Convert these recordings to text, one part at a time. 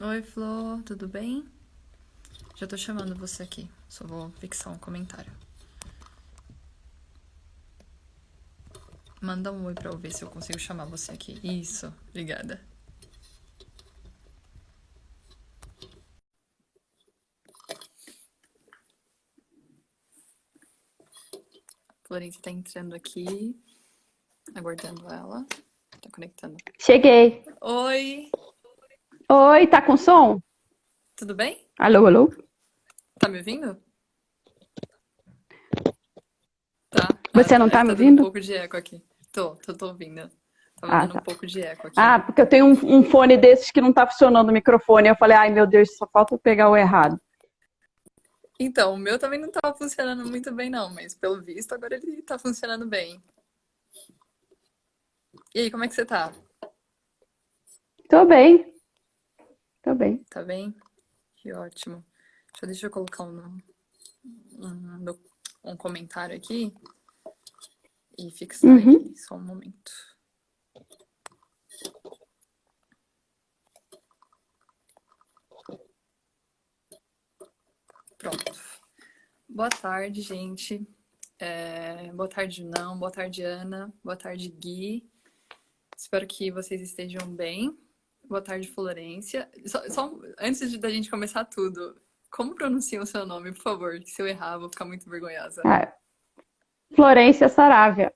Oi, Flor, tudo bem? Já tô chamando você aqui, só vou fixar um comentário. Manda um oi pra eu ver se eu consigo chamar você aqui. Isso, obrigada. Florência tá entrando aqui, aguardando ela. Tá conectando. Cheguei. Oi, Oi, tá com som? tudo bem? Alô, alô? Tá me ouvindo? Tá. Ah, Você tá. não É tá que me tá dando um ouvindo? pouco de eco aqui. Tô ouvindo. Tava Ah, dando um tá. pouco de eco aqui. Ah, porque eu tenho um fone desses que não tá funcionando o microfone. Eu falei, ai meu Deus, só falta eu pegar o errado. Então, o meu também não tava funcionando muito bem, não, mas pelo visto agora ele tá funcionando bem. E aí, como é que você tá? Tô bem, tô bem. Tá bem? Que ótimo. Deixa eu colocar um, um comentário aqui e fixar Uhum. ele. Só um momento. Pronto. Boa tarde, gente. Boa tarde, não. Boa tarde, Ana. Boa tarde, Gui. Espero que vocês estejam bem. Boa tarde, Florência. Antes da gente começar tudo, como pronuncia o seu nome, por favor? Que se eu errar, eu vou ficar muito vergonhosa. Ah, Florência Saravia.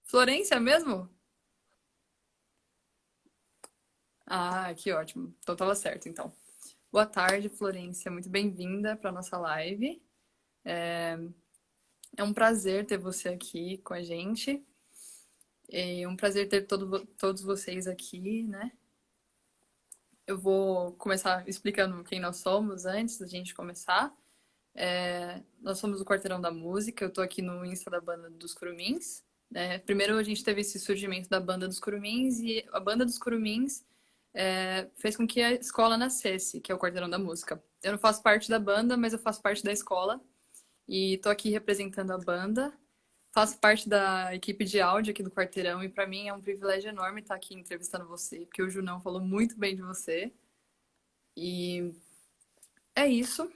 Florência mesmo? Ah, que ótimo. Então tava certo, então. Boa tarde, Florência. Muito bem-vinda para nossa live. É um prazer ter você aqui com a gente. É um prazer ter todos vocês aqui, né? Eu vou começar explicando quem nós somos antes da gente começar. Nós somos o Quarteirão da Música. Eu tô aqui no Insta da Banda dos Curumins. Né? Primeiro a gente teve esse surgimento da Banda dos Curumins e a Banda dos Curumins fez com que a escola nascesse, que é o Quarteirão da Música. Eu não faço parte da banda, mas eu faço parte da escola. E tô aqui representando a banda. Faço parte da equipe de áudio aqui do Quarteirão e para mim é um privilégio enorme estar aqui entrevistando você, porque o Junão falou muito bem de você. E é isso.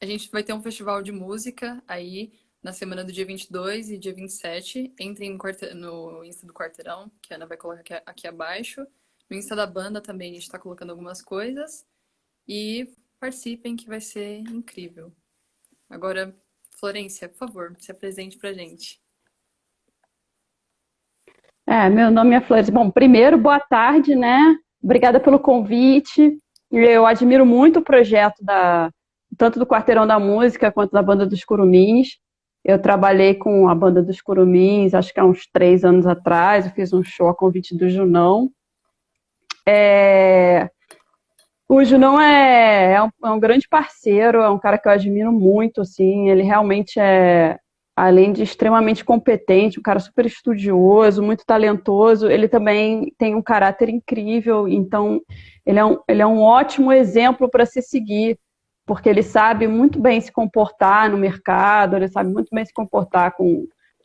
A gente vai ter um festival de música aí na semana do dia 22 e dia 27. Entrem no Insta do Quarteirão, que a Ana vai colocar aqui abaixo. No Insta da banda também a gente está colocando algumas coisas. E participem que vai ser incrível. Agora, Florência, por favor, se apresente pra gente. Meu nome é Florência. Bom, primeiro, boa tarde, né? Obrigada pelo convite. Eu admiro muito o projeto tanto do Quarteirão da Música quanto da Banda dos Curumins. Eu trabalhei com a Banda dos Curumins, acho que há uns 3 anos atrás. Eu fiz um show a convite do Junão. É, O Junão é um grande parceiro, é um cara que eu admiro muito, assim, ele realmente além de extremamente competente, um cara super estudioso, muito talentoso, ele também tem um caráter incrível, então ele é um ótimo exemplo para se seguir, porque ele sabe muito bem se comportar no mercado, ele sabe muito bem se comportar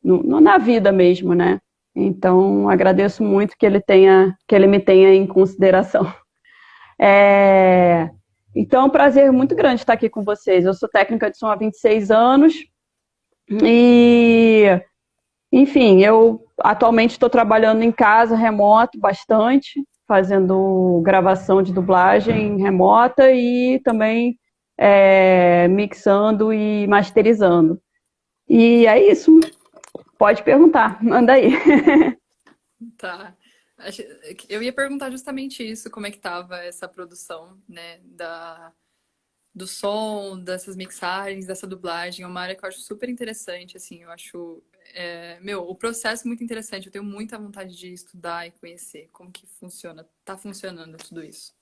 na vida mesmo, né? Então, agradeço muito que ele me tenha em consideração. É... Então, é um prazer muito grande estar aqui com vocês. Eu sou técnica de som há 26 anos e, enfim, eu atualmente estou trabalhando em casa, remoto, bastante, fazendo gravação de dublagem remota e também mixando e masterizando. E é isso. Pode perguntar, manda aí. Tá. Eu ia perguntar justamente isso, como é que tava essa produção, né, do som, dessas mixagens, dessa dublagem. É uma área que eu acho super interessante, assim, eu acho, o processo é muito interessante. Eu tenho muita vontade de estudar e conhecer como que funciona, tá funcionando tudo isso.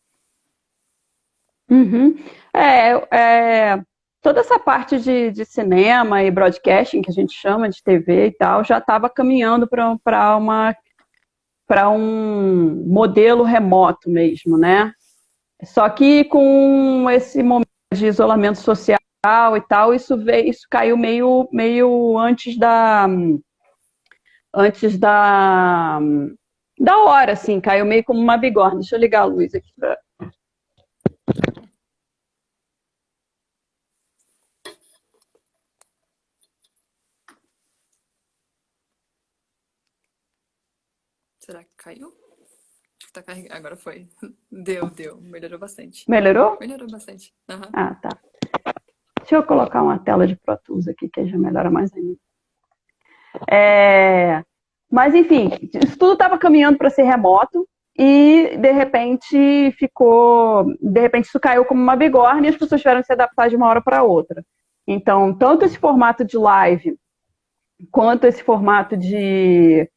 Uhum. É, Toda essa parte de cinema e broadcasting, que a gente chama de TV e tal, já estava caminhando para um modelo remoto mesmo, né? Só que com esse momento de isolamento social e tal, isso caiu meio antes da hora, assim, caiu meio como uma bigorna. Deixa eu ligar a luz aqui. Será que caiu? Acho que tá carregando. Agora foi. Deu. Melhorou bastante. Melhorou? Melhorou bastante. Aham. Ah, tá. Deixa eu colocar uma tela de Pro Tools aqui, que aí já melhora mais ainda. Mas, enfim, isso tudo estava caminhando para ser remoto e, de repente, isso caiu como uma bigorna e as pessoas tiveram que se adaptar de uma hora para outra. Então, tanto esse formato de live quanto esse formato de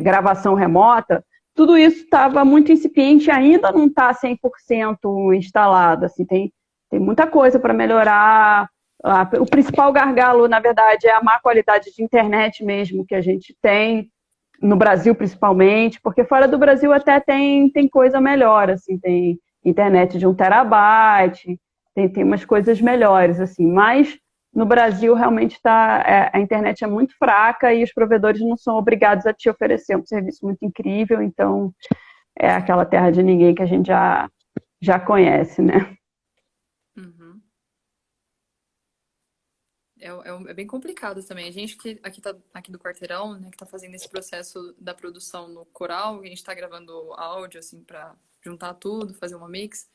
gravação remota, tudo isso estava muito incipiente e ainda não está 100% instalado. Assim, tem muita coisa para melhorar. O principal gargalo, na verdade, é a má qualidade de internet mesmo que a gente tem, no Brasil principalmente, porque fora do Brasil até tem coisa melhor, assim, tem internet de 1 terabyte, tem umas coisas melhores, assim, mas no Brasil realmente a internet é muito fraca e os provedores não são obrigados a te oferecer um serviço muito incrível, então é aquela terra de ninguém que a gente já conhece, né? Uhum. É bem complicado também. A gente que aqui do quarteirão, né, que tá fazendo esse processo da produção no Coral, a gente tá gravando áudio, assim, pra juntar tudo, fazer uma mix.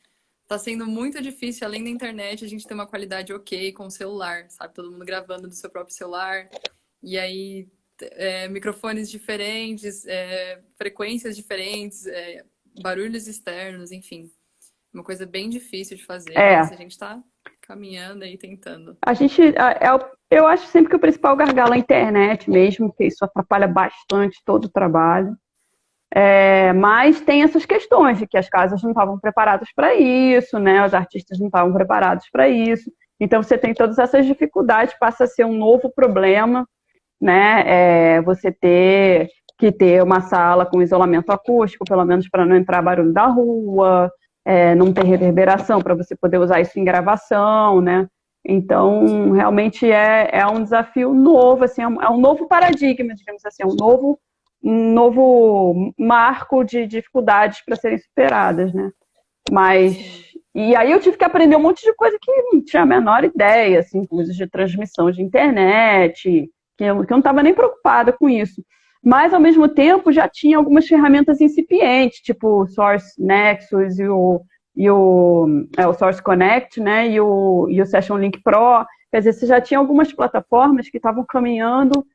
Tá sendo muito difícil, além da internet, a gente ter uma qualidade ok com o celular, sabe? Todo mundo gravando do seu próprio celular. E aí, microfones diferentes, frequências diferentes, barulhos externos, enfim. Uma coisa bem difícil de fazer, mas a gente tá caminhando aí, tentando. Eu acho sempre que o principal gargalo é a internet mesmo, porque isso atrapalha bastante todo o trabalho. Mas tem essas questões de que as casas não estavam preparadas para isso, né? Os artistas não estavam preparados para isso. Então você tem todas essas dificuldades, passa a ser um novo problema, né? Você ter que ter uma sala com isolamento acústico, pelo menos para não entrar barulho da rua, não ter reverberação para você poder usar isso em gravação, né? Então, realmente é um desafio novo, assim, é um novo paradigma, digamos assim, um novo marco de dificuldades para serem superadas, né? E aí eu tive que aprender um monte de coisa que não tinha a menor ideia, assim, coisas de transmissão de internet, que eu não estava nem preocupada com isso. Mas, ao mesmo tempo, já tinha algumas ferramentas incipientes, tipo o Source Nexus e o Source Connect, né? E o Session Link Pro. Quer dizer, você já tinha algumas plataformas que estavam caminhando,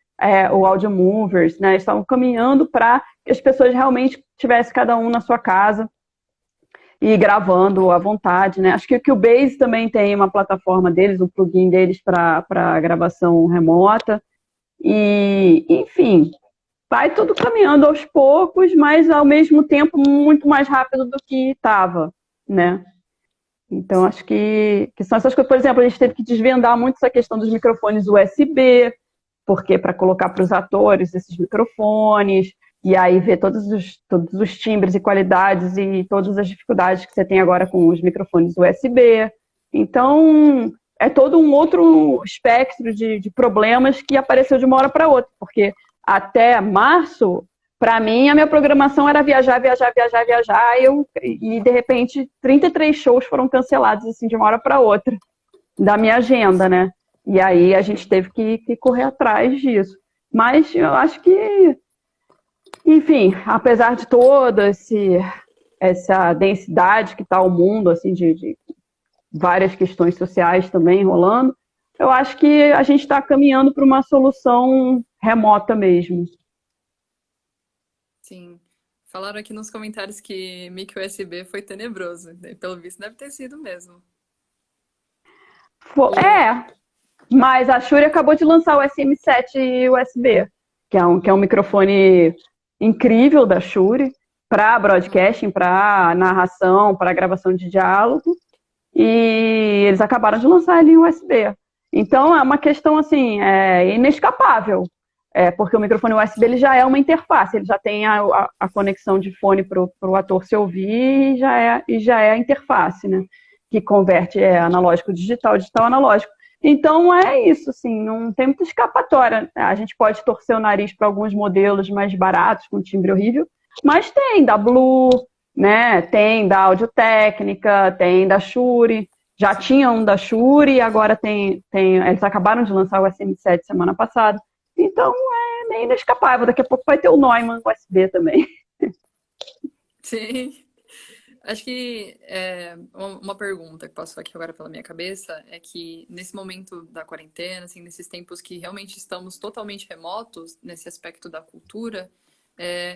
o Audio Movers, né? Estavam caminhando para que as pessoas realmente tivessem cada um na sua casa e gravando à vontade, né? Acho que o Cubase também tem uma plataforma deles, um plugin deles para gravação remota. E, enfim, vai tudo caminhando aos poucos, mas ao mesmo tempo muito mais rápido do que estava, né? Então, acho que são essas coisas. Por exemplo, a gente teve que desvendar muito essa questão dos microfones USB, porque para colocar para os atores esses microfones, e aí ver todos os timbres e qualidades e todas as dificuldades que você tem agora com os microfones USB. Então, é todo um outro espectro de problemas que apareceu de uma hora para outra, porque até março, para mim, a minha programação era viajar, e de repente 33 shows foram cancelados assim, de uma hora para outra da minha agenda, né? E aí a gente teve que correr atrás disso. Mas eu acho que, enfim, apesar de toda essa densidade que está o mundo, assim, de várias questões sociais também rolando, eu acho que a gente está caminhando para uma solução remota mesmo. Sim. Falaram aqui nos comentários que mic USB foi tenebroso. Pelo visto, deve ter sido mesmo. Mas a Shure acabou de lançar o SM7 USB, que é um microfone incrível da Shure para broadcasting, para narração, para gravação de diálogo. E eles acabaram de lançar ele em USB. Então é uma questão assim, inescapável, porque o microfone USB ele já é uma interface, ele já tem a conexão de fone para o ator se ouvir e já é a interface, né? Que converte analógico digital, digital analógico. Então é isso, assim, não tem muita escapatória. A gente pode torcer o nariz para alguns modelos mais baratos, com timbre horrível, mas tem da Blue, né? Tem da Audiotécnica, tem da Shure, já tinha um da Shure, agora eles acabaram de lançar o SM7 semana passada. Então é meio inescapável, daqui a pouco vai ter o Neumann USB também. Sim. Acho que uma pergunta que passou aqui agora pela minha cabeça é que nesse momento da quarentena, assim, nesses tempos que realmente estamos totalmente remotos nesse aspecto da cultura,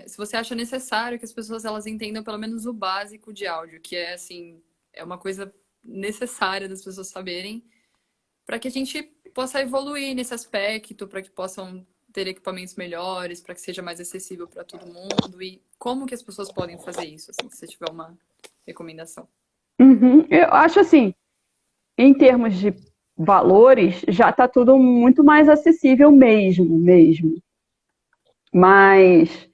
se você acha necessário que as pessoas elas entendam pelo menos o básico de áudio, que é assim, é uma coisa necessária das pessoas saberem para que a gente possa evoluir nesse aspecto, para que possam ter equipamentos melhores, para que seja mais acessível para todo mundo e como que as pessoas podem fazer isso, assim, se você tiver uma recomendação. Uhum. Eu acho assim, em termos de valores, já está tudo muito mais acessível mesmo. Mas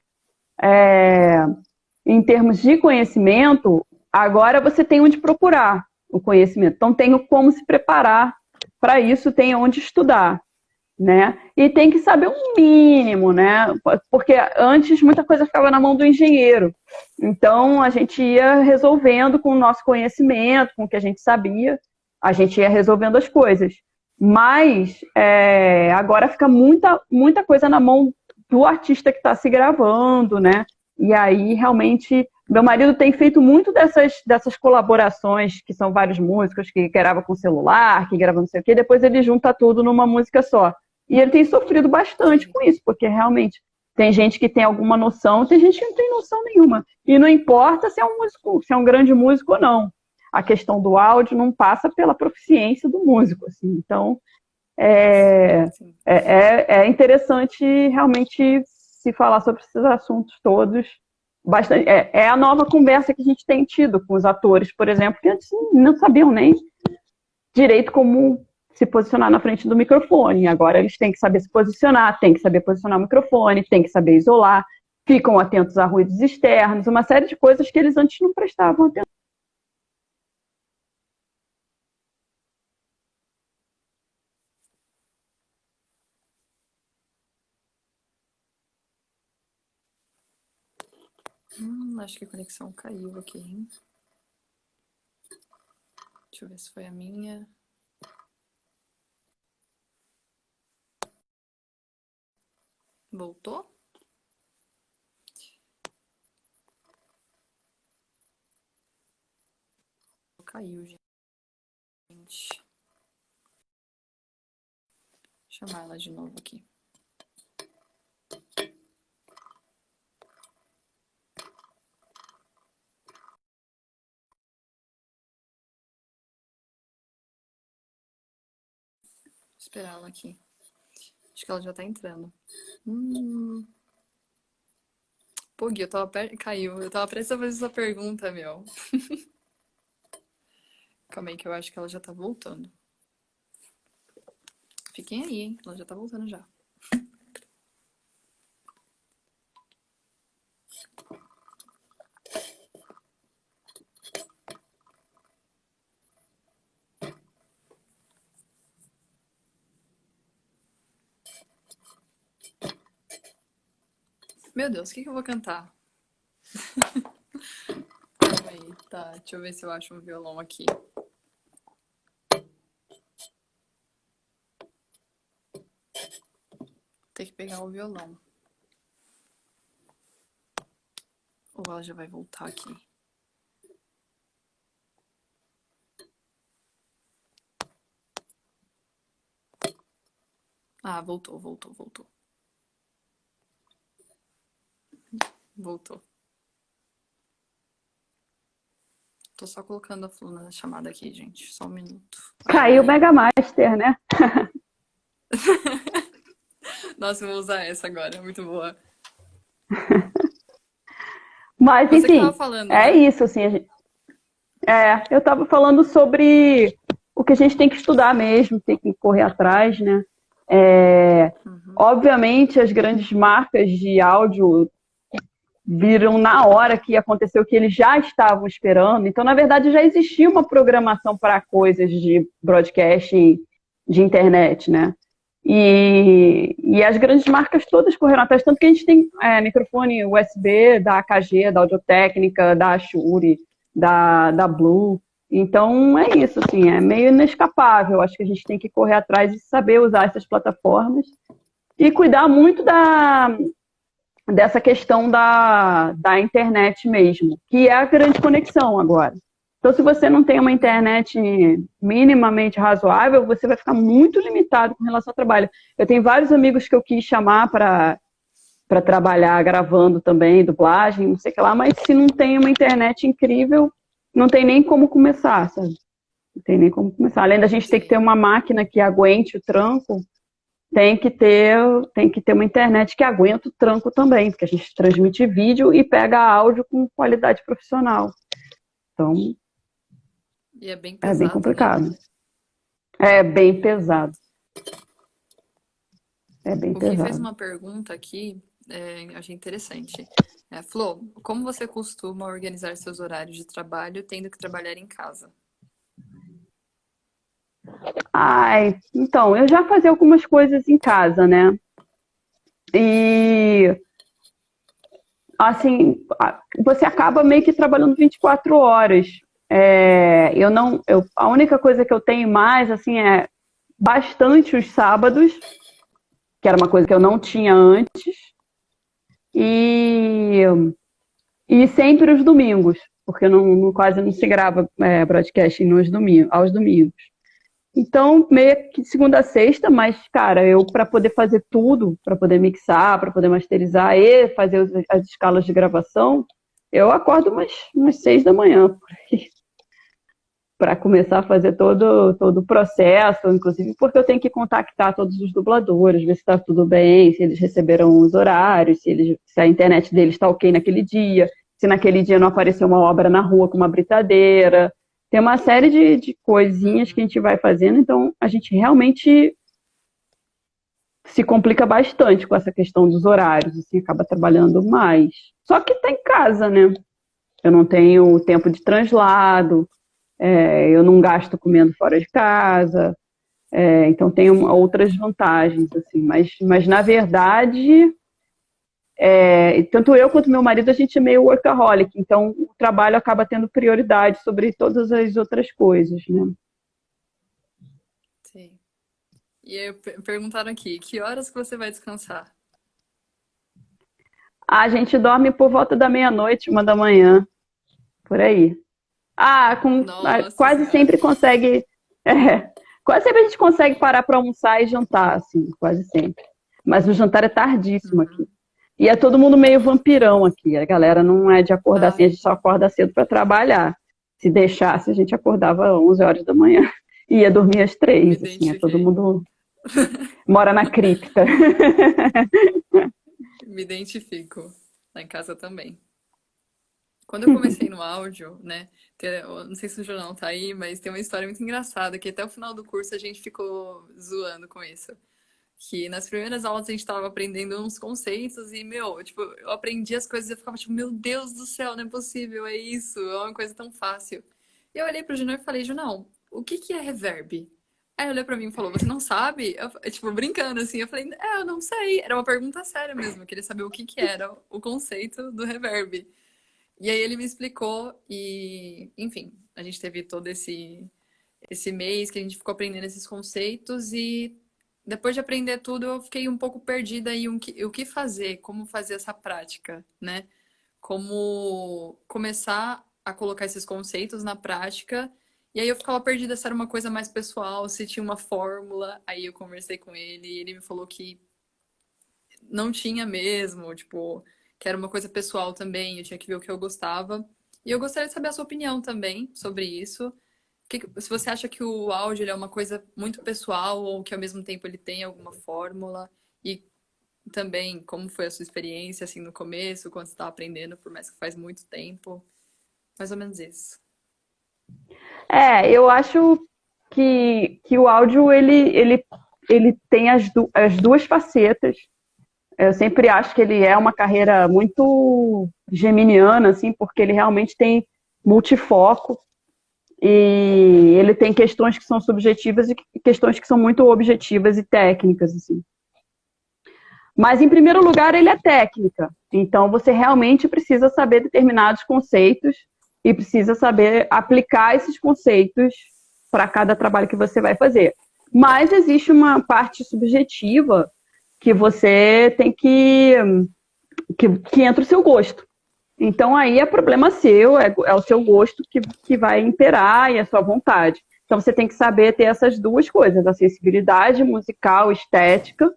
em termos de conhecimento, agora você tem onde procurar o conhecimento. Então, tem como se preparar para isso, tem onde estudar, né? E tem que saber um mínimo, né? Porque antes muita coisa ficava na mão do engenheiro. Então, a gente ia resolvendo com o nosso conhecimento, com o que a gente sabia, a gente ia resolvendo as coisas. Mas agora fica muita coisa na mão do artista que está se gravando, né? E aí, realmente, meu marido tem feito muito dessas colaborações, que são vários músicos, que grava com celular, que grava não sei o quê, depois ele junta tudo numa música só. E ele tem sofrido bastante com isso, porque realmente tem gente que tem alguma noção, tem gente que não tem noção nenhuma. E não importa se é um músico, se é um grande músico ou não. A questão do áudio não passa pela proficiência do músico, assim. Então, é interessante realmente se falar sobre esses assuntos todos. Bastante, é a nova conversa que a gente tem tido com os atores, por exemplo, que antes não sabiam nem direito como se posicionar na frente do microfone. Agora eles têm que saber se posicionar, têm que saber posicionar o microfone, têm que saber isolar, ficam atentos a ruídos externos, uma série de coisas que eles antes não prestavam atenção. Acho que a conexão caiu aqui, hein? Deixa eu ver se foi a minha. Voltou? Caiu, gente. Vou chamar ela de novo aqui. Vou esperar ela aqui. Acho que ela já tá entrando. Pô, Gui, caiu. Eu tava prestes a fazer essa pergunta, meu. Calma aí que eu acho que ela já tá voltando. Fiquem aí, hein? Ela já tá voltando já. Meu Deus, o que eu vou cantar? Calma aí, tá. Deixa eu ver se eu acho um violão aqui. Tem que pegar o violão. Ou ela já vai voltar aqui. Ah, voltou. Voltou. Tô só colocando a Flu na chamada aqui, gente. Só um minuto. Caiu o Mega Master, né? Nossa, eu vou usar essa agora. Muito boa. Mas, Você que enfim, tava falando, né? isso, assim. Eu estava falando sobre o que a gente tem que estudar mesmo, tem que correr atrás, né? Obviamente, as grandes marcas de áudio viram na hora que aconteceu o que eles já estavam esperando. Então, na verdade, já existia uma programação para coisas de broadcasting de internet, né? E as grandes marcas todas correram atrás, tanto que a gente tem microfone USB da AKG, da Audio-Técnica, da Shure, da Blue. Então é isso, assim, é meio inescapável. Acho que a gente tem que correr atrás e saber usar essas plataformas e cuidar muito dessa questão da internet mesmo, que é a grande conexão agora. Então, se você não tem uma internet minimamente razoável, você vai ficar muito limitado com relação ao trabalho. Eu tenho vários amigos que eu quis chamar para trabalhar gravando também, dublagem, não sei o que lá, mas se não tem uma internet incrível, não tem nem como começar, sabe? Não tem nem como começar. Além da gente ter que ter uma máquina que aguente o tranco, tem que ter uma internet que aguente o tranco também, porque a gente transmite vídeo e pega áudio com qualidade profissional. Então, E é bem é bem pesado, né? complicado. É bem pesado. É bem O Gui fez pesado. uma pergunta aqui, achei interessante. Flor, como você costuma organizar seus horários de trabalho tendo que trabalhar em casa? Ai, então, eu já fazia algumas coisas em casa, né? E, assim, você acaba meio que trabalhando 24 horas. A única coisa que eu tenho mais, assim, é bastante os sábados, que era uma coisa que eu não tinha antes, e, e sempre os domingos, porque quase não se grava broadcast aos domingos. Então, meio que segunda a sexta, mas, cara, eu para poder fazer tudo, para poder mixar, para poder masterizar e fazer as escalas de gravação, eu acordo umas 6 da manhã, para começar a fazer todo o processo, inclusive porque eu tenho que contactar todos os dubladores, ver se está tudo bem, se eles receberam os horários, se a internet deles está ok naquele dia, se naquele dia não apareceu uma obra na rua com uma britadeira. Tem uma série de coisinhas que a gente vai fazendo, então a gente realmente se complica bastante com essa questão dos horários, assim, acaba trabalhando mais. Só que tá em casa, né? Eu não tenho tempo de translado, eu não gasto comendo fora de casa, então tem outras vantagens, assim, mas na verdade, tanto eu quanto meu marido, a gente é meio workaholic, então o trabalho acaba tendo prioridade sobre todas as outras coisas, né? Sim. E aí perguntaram aqui, que horas que você vai descansar? A gente dorme por volta da meia-noite, 1 da manhã, por aí. Nossa Quase Senhora. sempre consegue. Quase sempre a gente consegue parar para almoçar e jantar, assim, quase sempre. Mas o jantar é tardíssimo aqui. E é todo mundo meio vampirão aqui. A galera não é de acordar assim, a Ai, gente só acorda cedo para trabalhar. Se deixasse, a gente acordava às 11 horas da manhã e ia dormir às me 3, assim, todo identifiquei. mundo mora na cripta. Me identifico. Lá em casa também. Quando eu comecei no áudio, né? Eu não sei se o Jornal tá aí, mas tem uma história muito engraçada que até o final do curso a gente ficou zoando com isso. Que nas primeiras aulas a gente tava aprendendo uns conceitos e, meu, tipo, eu aprendi as coisas e eu ficava tipo, meu Deus do céu, não é possível, é isso, é uma coisa tão fácil. E eu olhei pro Junão e falei, Junão, o que que é reverb? Aí ele olhou pra mim e falou, você não sabe? Tipo, brincando assim, eu falei, eu não sei. Era uma pergunta séria mesmo, eu queria saber o que que era o conceito do reverb. E aí ele me explicou e, enfim, a gente teve todo esse mês que a gente ficou aprendendo esses conceitos e depois de aprender tudo eu fiquei um pouco perdida em o que fazer, como fazer essa prática, né? Como começar a colocar esses conceitos na prática. E aí eu ficava perdida se era uma coisa mais pessoal, se tinha uma fórmula. Aí eu conversei com ele e ele me falou que não tinha mesmo, tipo, que era uma coisa pessoal também, eu tinha que ver o que eu gostava. E eu gostaria de saber a sua opinião também sobre isso. Se você acha que o áudio ele é uma coisa muito pessoal ou que ao mesmo tempo ele tem alguma fórmula e também como foi a sua experiência assim no começo, quando você estava aprendendo, por mais que faz muito tempo. Mais ou menos isso. Eu acho que o áudio ele tem as duas facetas. Eu sempre acho que ele é uma carreira muito geminiana, assim, porque ele realmente tem multifoco E ele tem questões que são subjetivas e questões que são muito objetivas e técnicas, assim. Mas, em primeiro lugar, ele é técnica. Então, você realmente precisa saber determinados conceitos e precisa saber aplicar esses conceitos para cada trabalho que você vai fazer. Mas existe uma parte subjetiva que você tem que entra o seu gosto. Então, aí é problema seu, é o seu gosto que vai imperar e a sua vontade. Então, você tem que saber ter essas duas coisas, a sensibilidade musical, estética,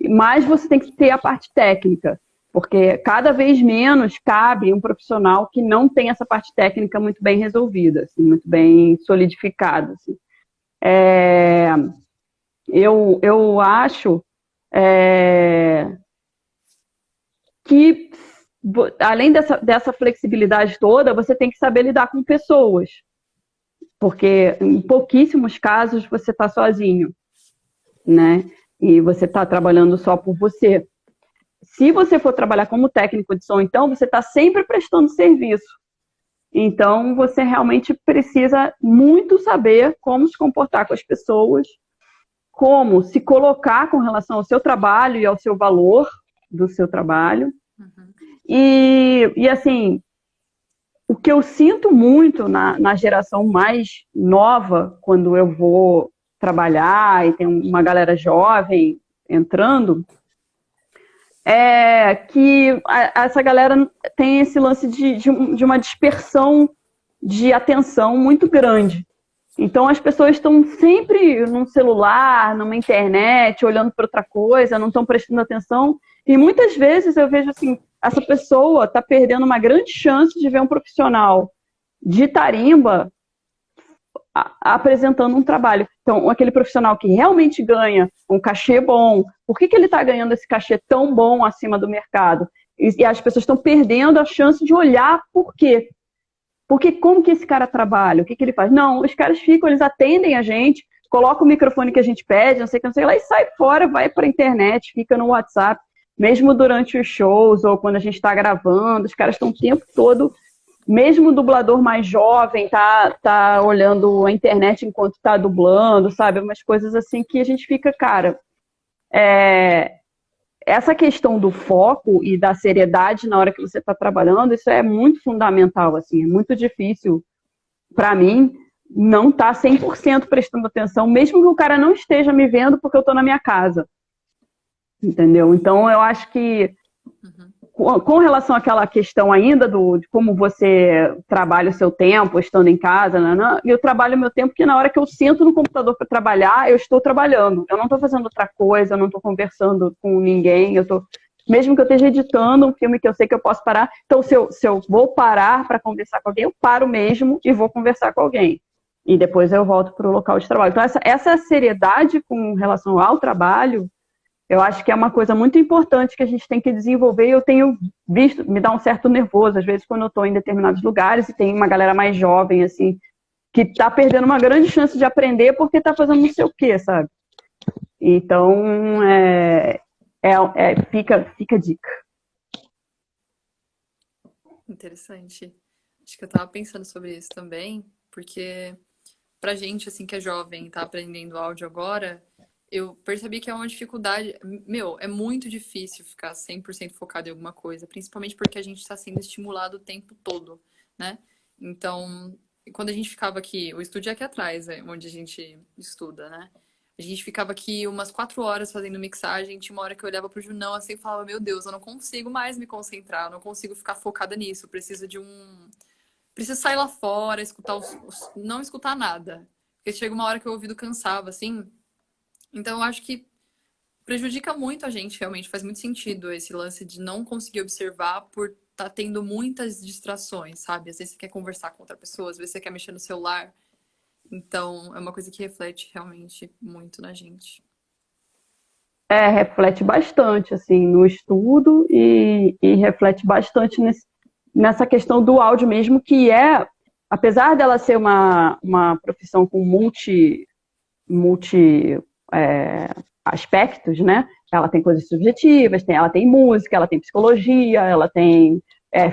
mas você tem que ter a parte técnica, porque cada vez menos cabe um profissional que não tem essa parte técnica muito bem resolvida, assim, muito bem solidificada. Assim. Eu acho que, além dessa flexibilidade toda, você tem que saber lidar com pessoas, porque em pouquíssimos casos você está sozinho, né? E você está trabalhando só por você. Se você for trabalhar como técnico de som, então, você está sempre prestando serviço. Então, você realmente precisa muito saber como se comportar com as pessoas, como se colocar com relação ao seu trabalho e ao seu valor do seu trabalho. Uhum. E assim, o que eu sinto muito na geração mais nova, quando eu vou trabalhar e tem uma galera jovem entrando, é que essa galera tem esse lance de uma dispersão de atenção muito grande. Então as pessoas estão sempre num celular, numa internet, olhando para outra coisa, não estão prestando atenção. E muitas vezes eu vejo assim, essa pessoa está perdendo uma grande chance de ver um profissional de tarimba apresentando um trabalho. Então, aquele profissional que realmente ganha um cachê bom, por que ele está ganhando esse cachê tão bom acima do mercado? E as pessoas estão perdendo a chance de olhar por quê. Porque como que esse cara trabalha? O que ele faz? Não, os caras ficam, eles atendem a gente, colocam o microfone que a gente pede, não sei o que lá, e sai fora, vai para a internet, fica no WhatsApp, mesmo durante os shows ou quando a gente está gravando, os caras estão o tempo todo. Mesmo o dublador mais jovem tá olhando a internet enquanto tá dublando, sabe? Umas coisas assim que a gente fica, cara... Essa questão do foco e da seriedade na hora que você está trabalhando, isso é muito fundamental, assim. É muito difícil, para mim, não estar 100% prestando atenção, mesmo que o cara não esteja me vendo porque eu estou na minha casa. Entendeu? Então, eu acho que... Com relação àquela questão ainda de como você trabalha o seu tempo, estando em casa, eu trabalho o meu tempo que na hora que eu sento no computador para trabalhar, eu estou trabalhando. Eu não estou fazendo outra coisa, eu não estou conversando com ninguém, mesmo que eu esteja editando um filme que eu sei que eu posso parar. Então, se eu vou parar para conversar com alguém, eu paro mesmo e vou conversar com alguém. E depois eu volto para o local de trabalho. Então, essa seriedade com relação ao trabalho, eu acho que é uma coisa muito importante que a gente tem que desenvolver. Eu tenho visto, me dá um certo nervoso, às vezes, quando eu estou em determinados lugares e tem uma galera mais jovem, assim, que está perdendo uma grande chance de aprender porque está fazendo não sei o quê, sabe? Então, fica a dica. Interessante. Acho que eu estava pensando sobre isso também, porque pra gente, assim, que é jovem e tá aprendendo áudio agora... Eu percebi que é uma dificuldade... é muito difícil ficar 100% focado em alguma coisa, principalmente porque a gente está sendo estimulado o tempo todo, né? Então, quando a gente ficava aqui... O estúdio é aqui atrás, onde a gente estuda, né? A gente ficava aqui umas 4 horas fazendo mixagem, tinha uma hora que eu olhava pro Junão assim e falava, meu Deus, eu não consigo mais me concentrar, eu não consigo ficar focada nisso, preciso Preciso sair lá fora, escutar não escutar nada. Porque chega uma hora que o ouvido cansava, assim... Então, eu acho que prejudica muito a gente, realmente. Faz muito sentido esse lance de não conseguir observar por estar tendo muitas distrações, sabe? Às vezes você quer conversar com outra pessoa, às vezes você quer mexer no celular. Então, é uma coisa que reflete realmente muito na gente. Reflete bastante, assim, no estudo e reflete bastante nessa questão do áudio mesmo, que apesar dela ser uma profissão com multi aspectos, né? Ela tem coisas subjetivas, ela tem música, ela tem psicologia, ela tem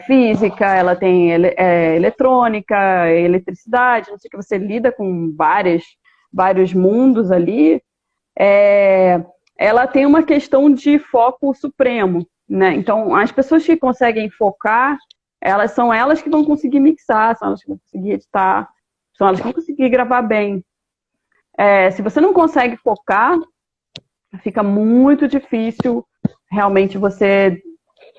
física, ela tem eletrônica, eletricidade, não sei o que, você lida com vários mundos ali. Ela tem uma questão de foco supremo, né? Então, as pessoas que conseguem focar, são elas que vão conseguir mixar, são elas que vão conseguir editar, são elas que vão conseguir gravar bem. Se você não consegue focar, fica muito difícil realmente você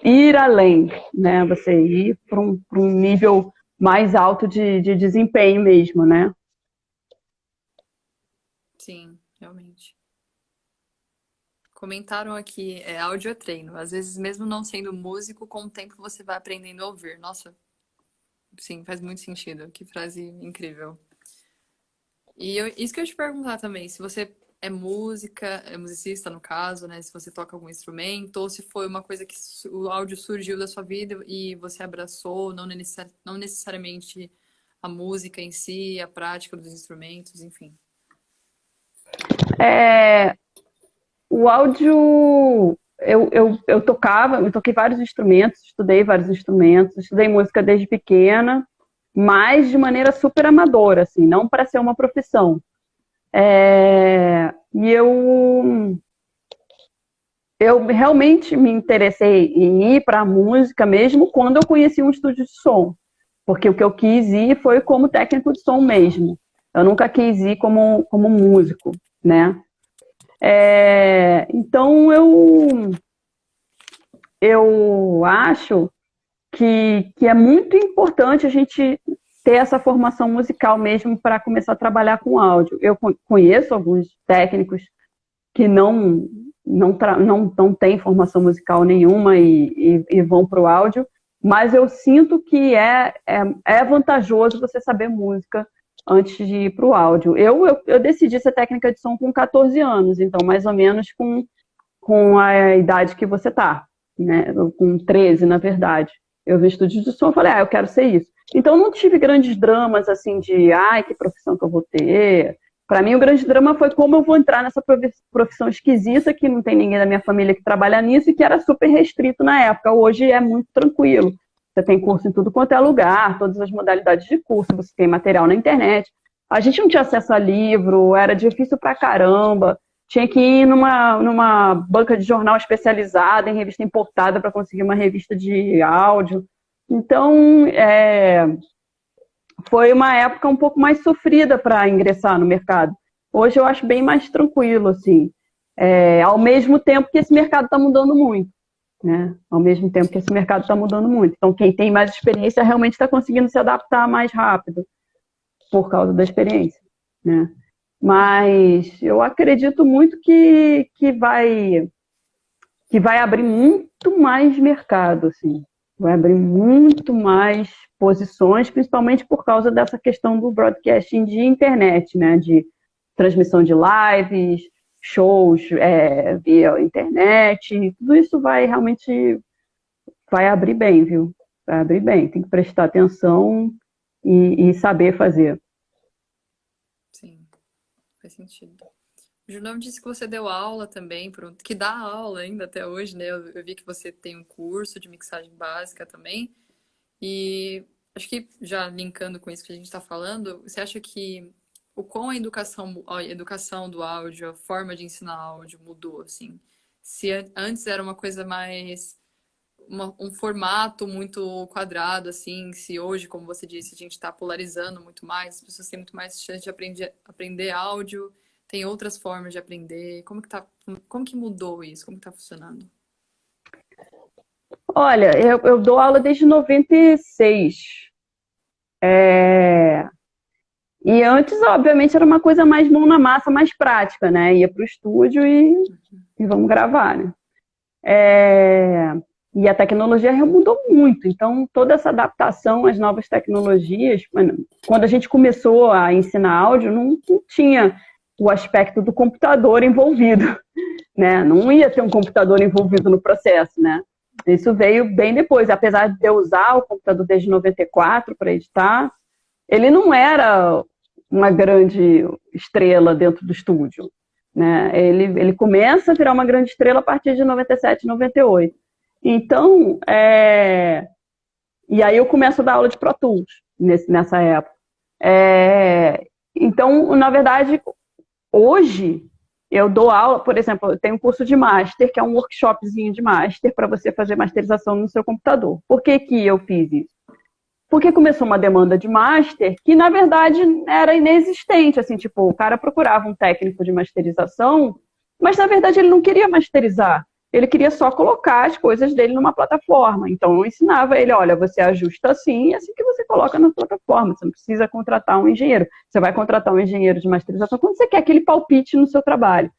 ir além, né? Você ir para um nível mais alto de desempenho mesmo, né? Sim, realmente. Comentaram aqui, áudio é treino. Às vezes, mesmo não sendo músico, com o tempo você vai aprendendo a ouvir. Nossa, sim, faz muito sentido. Que frase incrível. E isso que eu ia te perguntar também, se você é musicista no caso, né? Se você toca algum instrumento, ou se foi uma coisa que o áudio surgiu da sua vida e você abraçou, não necessariamente a música em si, a prática dos instrumentos, enfim. O áudio, eu toquei vários instrumentos, estudei vários instrumentos, estudei música desde pequena, mas de maneira super amadora, assim, não para ser uma profissão. E eu realmente me interessei em ir para a música mesmo quando eu conheci um estúdio de som, porque o que eu quis ir foi como técnico de som mesmo. Eu nunca quis ir como músico, né? Então eu acho que é muito importante a gente ter essa formação musical mesmo para começar a trabalhar com áudio. Eu conheço alguns técnicos que não têm formação musical nenhuma e vão para o áudio, mas eu sinto que é vantajoso você saber música antes de ir para o áudio. Eu decidi ser técnica de som com 14 anos, então mais ou menos com a idade que você está, né? Com 13, na verdade. Eu vi estúdio de som e falei, eu quero ser isso. Então não tive grandes dramas assim de, que profissão que eu vou ter. Para mim o grande drama foi como eu vou entrar nessa profissão esquisita, que não tem ninguém da minha família que trabalha nisso e que era super restrito na época. Hoje é muito tranquilo. Você tem curso em tudo quanto é lugar, todas as modalidades de curso, você tem material na internet. A gente não tinha acesso a livro, era difícil pra caramba. Tinha que ir numa banca de jornal especializada, em revista importada, para conseguir uma revista de áudio. Então, foi uma época um pouco mais sofrida para ingressar no mercado. Hoje eu acho bem mais tranquilo, assim. Ao mesmo tempo que esse mercado está mudando muito, né? Ao mesmo tempo que esse mercado está mudando muito. Então, quem tem mais experiência realmente está conseguindo se adaptar mais rápido por causa da experiência, né? Mas eu acredito muito que vai abrir muito mais mercado, assim. Vai abrir muito mais posições, principalmente por causa dessa questão do broadcasting de internet, né? De transmissão de lives, shows via internet. Tudo isso vai abrir bem, viu? Vai abrir bem. Tem que prestar atenção e saber fazer. Sim, faz sentido. O Junão disse que você deu aula também, que dá aula ainda até hoje, né? Eu vi que você tem um curso de mixagem básica também. E acho que já linkando com isso que a gente está falando, você acha que com a educação do áudio, a forma de ensinar áudio mudou, assim? Se antes era uma coisa mais um formato muito quadrado, assim, se hoje, como você disse, a gente está polarizando muito mais, as pessoas têm muito mais chance de aprender áudio, tem outras formas de aprender. Como que mudou isso? Como que tá funcionando? Olha, eu dou aula desde 96. E antes, obviamente, era uma coisa mais mão na massa, mais prática, né? Ia para o estúdio e vamos gravar, né? E a tecnologia mudou muito, então toda essa adaptação às novas tecnologias, quando a gente começou a ensinar áudio, não tinha o aspecto do computador envolvido, né? Não ia ter um computador envolvido no processo, né? Isso veio bem depois, apesar de eu usar o computador desde 94 para editar, ele não era uma grande estrela dentro do estúdio, né? Ele começa a virar uma grande estrela a partir de 97, 98. Então, E aí eu começo a dar aula de Pro Tools nessa época. Então, na verdade, hoje eu dou aula, por exemplo, eu tenho um curso de Master, que é um workshopzinho de Master para você fazer masterização no seu computador. Por que que eu fiz isso? Porque começou uma demanda de Master que, na verdade, era inexistente. Assim, tipo, o cara procurava um técnico de masterização, mas, na verdade, ele não queria masterizar. Ele queria só colocar as coisas dele numa plataforma. Então, eu ensinava ele, olha, você ajusta assim e assim que você coloca na plataforma. Você não precisa contratar um engenheiro. Você vai contratar um engenheiro de masterização quando você quer aquele palpite no seu trabalho.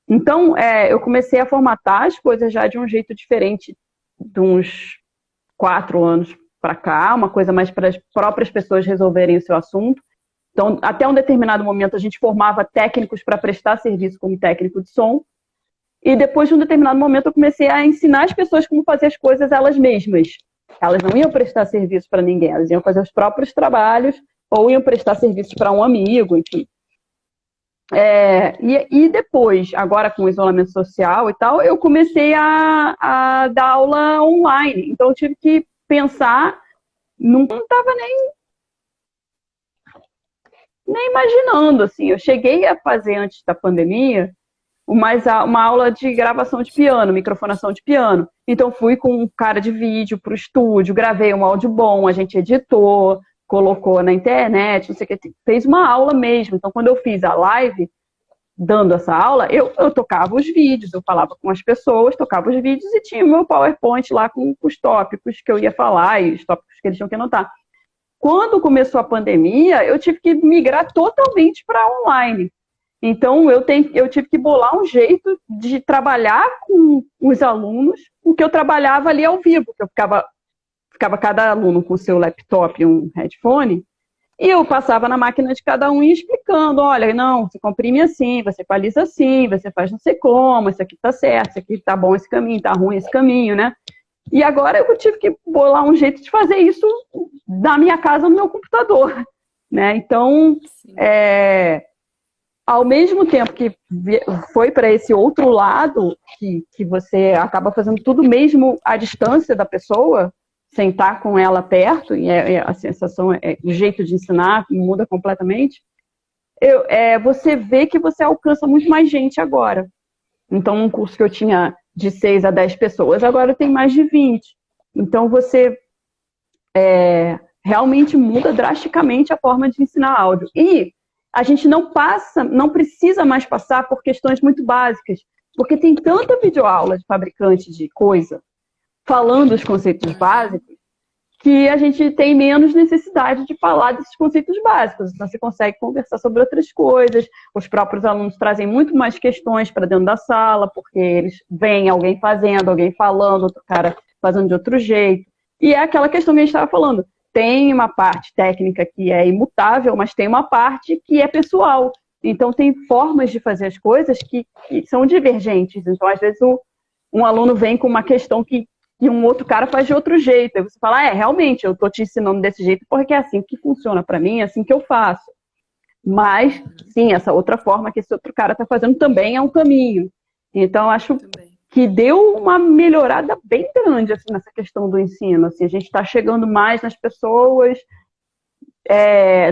Então, eu comecei a formatar as coisas já de um jeito diferente de uns 4 anos para cá, uma coisa mais para as próprias pessoas resolverem o seu assunto. Então, até um determinado momento, a gente formava técnicos para prestar serviço como técnico de som. E depois de um determinado momento, eu comecei a ensinar as pessoas como fazer as coisas elas mesmas. Elas não iam prestar serviço para ninguém, elas iam fazer os próprios trabalhos ou iam prestar serviço para um amigo, enfim. E depois, agora com o isolamento social e tal, eu comecei a dar aula online. Então, eu tive que pensar, não estava nem imaginando, assim. Eu cheguei a fazer, antes da pandemia, uma aula de gravação de piano, microfonação de piano. Então, fui com um cara de vídeo para o estúdio, gravei um áudio bom, a gente editou, colocou na internet, não sei o que, fez uma aula mesmo. Então, quando eu fiz a live, dando essa aula, eu tocava os vídeos, eu falava com as pessoas, tocava os vídeos e tinha o meu PowerPoint lá com os tópicos que eu ia falar e os tópicos que eles tinham que anotar. Quando começou a pandemia, eu tive que migrar totalmente para online. Então, eu tive que bolar um jeito de trabalhar com os alunos, o que eu trabalhava ali ao vivo, que eu ficava cada aluno com o seu laptop e um headphone, e eu passava na máquina de cada um e explicando, olha, não, você comprime assim, você equaliza assim, você faz não sei como, isso aqui tá certo, isso aqui tá bom esse caminho, tá ruim esse caminho, né? E agora eu tive que bolar um jeito de fazer isso na minha casa, no meu computador, né? Então, ao mesmo tempo que foi para esse outro lado, que você acaba fazendo tudo mesmo à distância da pessoa, sem estar com ela perto, e a sensação, o jeito de ensinar muda completamente, você vê que você alcança muito mais gente agora. Então, num curso que eu tinha de 6 a 10 pessoas, agora tem mais de 20. Então, você realmente muda drasticamente a forma de ensinar áudio. E a gente não precisa mais passar por questões muito básicas, porque tem tanta videoaula de fabricante de coisa, falando os conceitos básicos, que a gente tem menos necessidade de falar desses conceitos básicos. Então, você consegue conversar sobre outras coisas, os próprios alunos trazem muito mais questões para dentro da sala, porque eles veem alguém fazendo, alguém falando, outro cara fazendo de outro jeito. E é aquela questão que a gente estava falando. Tem uma parte técnica que é imutável, mas tem uma parte que é pessoal. Então, tem formas de fazer as coisas que são divergentes. Então, às vezes, um aluno vem com uma questão que um outro cara faz de outro jeito. Aí você fala, realmente, eu estou te ensinando desse jeito porque é assim que funciona para mim, é assim que eu faço. Mas, sim, essa outra forma que esse outro cara está fazendo também é um caminho. Então, eu acho que deu uma melhorada bem grande assim, nessa questão do ensino. Assim, a gente está chegando mais nas pessoas,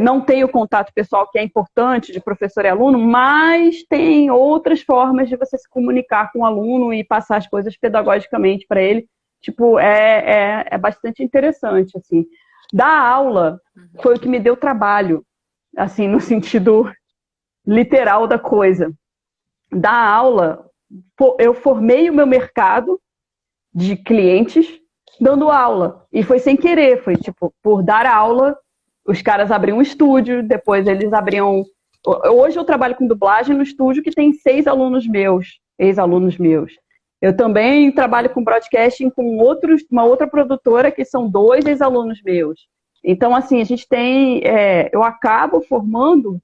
não tem o contato pessoal que é importante de professor e aluno, mas tem outras formas de você se comunicar com o aluno e passar as coisas pedagogicamente para ele. Tipo, é bastante interessante, assim. Dar aula foi o que me deu trabalho, assim, no sentido literal da coisa. Dar aula, eu formei o meu mercado de clientes dando aula. E foi sem querer, foi tipo, por dar aula, os caras abriam um estúdio, depois eles abriam... Hoje eu trabalho com dublagem no estúdio que tem 6 alunos meus, ex-alunos meus. Eu também trabalho com broadcasting com uma outra produtora que são 2 ex-alunos meus. Então, assim, a gente tem... eu acabo formando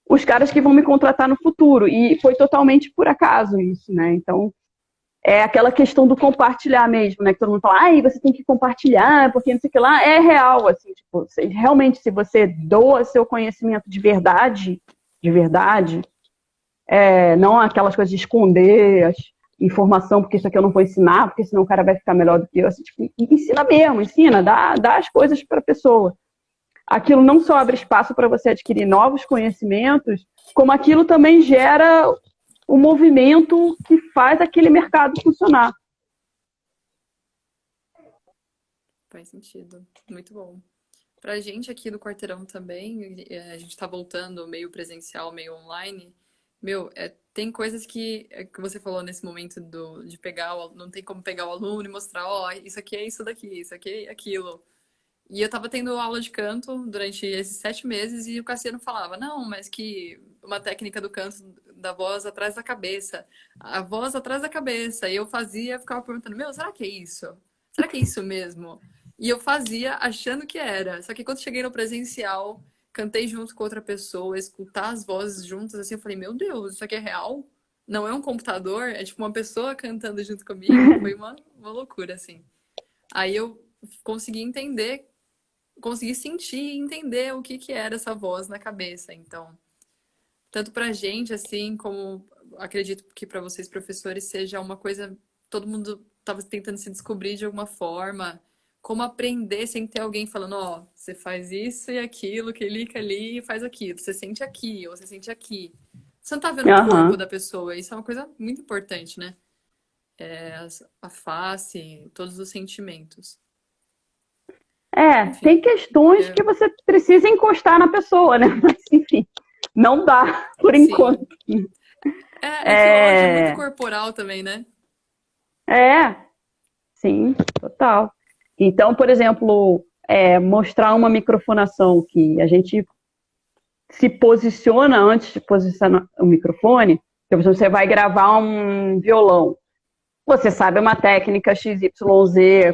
os caras que vão me contratar no futuro. E foi totalmente por acaso isso, né? Então, é aquela questão do compartilhar mesmo, né? Que todo mundo fala, você tem que compartilhar, porque não sei o que lá. É real, assim, tipo, realmente, se você doa seu conhecimento de verdade, não aquelas coisas de esconder informação, porque isso aqui eu não vou ensinar, porque senão o cara vai ficar melhor do que eu. Assim, tipo, ensina mesmo, ensina, dá as coisas para a pessoa. Aquilo não só abre espaço para você adquirir novos conhecimentos, como aquilo também gera o movimento que faz aquele mercado funcionar. Faz sentido. Muito bom. Pra gente aqui do quarteirão também, a gente tá voltando meio presencial, meio online. Meu, tem coisas que você falou nesse momento de pegar, não tem como pegar o aluno e mostrar, ó, isso aqui é isso daqui, isso aqui é aquilo. E eu tava tendo aula de canto durante esses 7 meses e o Cassiano falava, não, mas que uma técnica do canto da voz atrás da cabeça, a voz atrás da cabeça. E eu fazia, ficava perguntando, meu, será que é isso? Será que é isso mesmo? E eu fazia achando que era. Só que quando cheguei no presencial, cantei junto com outra pessoa, escutar as vozes juntas, assim, eu falei, meu Deus, isso aqui é real? Não é um computador? É tipo uma pessoa cantando junto comigo? Foi uma loucura, assim. Aí eu consegui entender, consegui sentir e entender o que era essa voz na cabeça. Então, tanto pra gente, assim, como acredito que para vocês, professores, seja uma coisa, todo mundo estava tentando se descobrir de alguma forma, como aprender sem ter alguém falando, ó, você faz isso e aquilo, clica ali e faz aquilo, você sente aqui, ou você sente aqui. Você não tá vendo o corpo Aham. da pessoa, isso é uma coisa muito importante, né? A face, todos os sentimentos. Tem Enfim, questões que é, você precisa encostar na pessoa, né? Mas, enfim, não dá por enquanto. sim. É que o áudio é muito É, corporal também, né? é, sim, total. Então, por exemplo, mostrar uma microfonação que a gente se posiciona antes de posicionar o microfone. Então, se você vai gravar um violão, você sabe uma técnica XYZ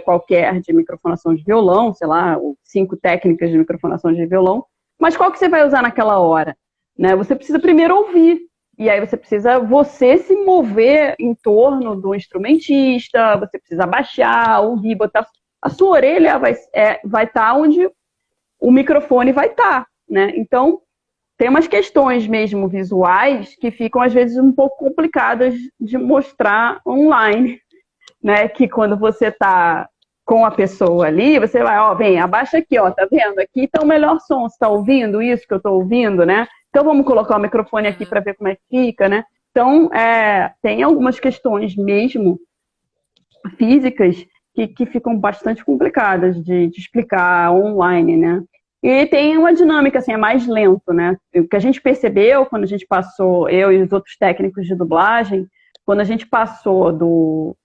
qualquer de microfonação de violão, sei lá, ou 5 técnicas de microfonação de violão, mas qual que você vai usar naquela hora? Né? Você precisa primeiro ouvir, e aí você se mover em torno do instrumentista, você precisa baixar, ouvir, botar... A sua orelha vai estar onde o microfone vai estar, né? Então, tem umas questões mesmo visuais que ficam, às vezes, um pouco complicadas de mostrar online, né? Que quando você está com a pessoa ali, você vai, ó, vem, abaixa aqui, ó, tá vendo? Aqui tá o melhor som, você tá ouvindo isso que eu tô ouvindo, né? Então vamos colocar o microfone aqui para Aham. ver como é que fica, né? Então, tem algumas questões mesmo físicas que ficam bastante complicadas de explicar online, né? E tem uma dinâmica, assim, é mais lento, né? O que a gente percebeu quando a gente passou, eu e os outros técnicos de dublagem, quando a gente passou do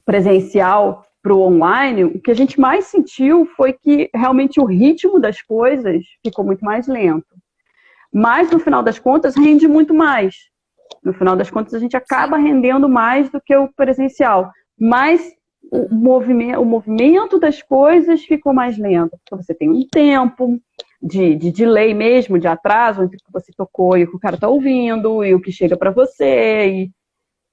presencial para o online, o que a gente mais sentiu foi que realmente o ritmo das coisas ficou muito mais lento. Mas, no final das contas, rende muito mais. No final das contas, a gente acaba Sim. rendendo mais do que o presencial. Mas Aham. o movimento das coisas ficou mais lento. Porque você tem um tempo de delay mesmo, de atraso, entre o que você tocou e o que o cara está ouvindo, e o que chega para você. E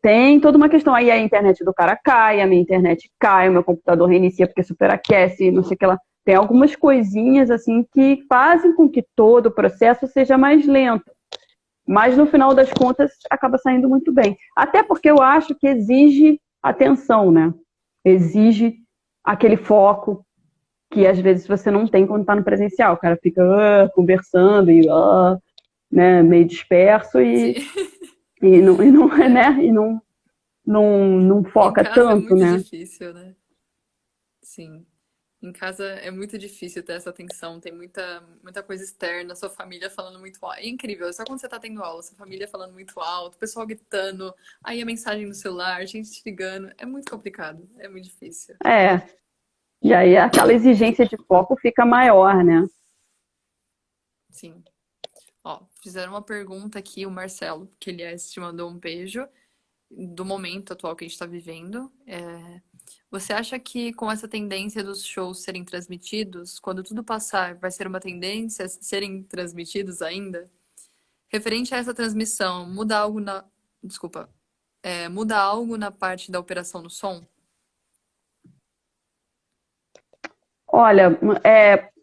tem toda uma questão. Aí a internet do cara cai, a minha internet cai, o meu computador reinicia porque superaquece, não sei o que lá. Tem algumas coisinhas assim que fazem com que todo o processo seja mais lento. Mas no final das contas acaba saindo muito bem. Até porque eu acho que exige atenção, né? Exige aquele foco que às vezes você não tem quando está no presencial. O cara fica conversando e né, meio disperso Sim. e não, É. né? E não Em foca casa é tanto, muito né? difícil, né? Sim. Em casa é muito difícil ter essa atenção, tem muita coisa externa, sua família falando muito alto. É incrível, só quando você tá tendo aula, sua família falando muito alto, o pessoal gritando, aí a mensagem no celular, gente te ligando. É muito complicado, é muito difícil. É. E aí aquela exigência de foco fica maior, né? Sim. Ó, fizeram uma pergunta aqui, o Marcelo, que aliás te mandou um beijo, do momento atual que a gente está vivendo. Você acha que com essa tendência dos shows serem transmitidos, quando tudo passar, vai ser uma tendência serem transmitidos ainda? Referente a essa transmissão, muda algo na. Desculpa. Muda algo na parte da operação do som? Olha,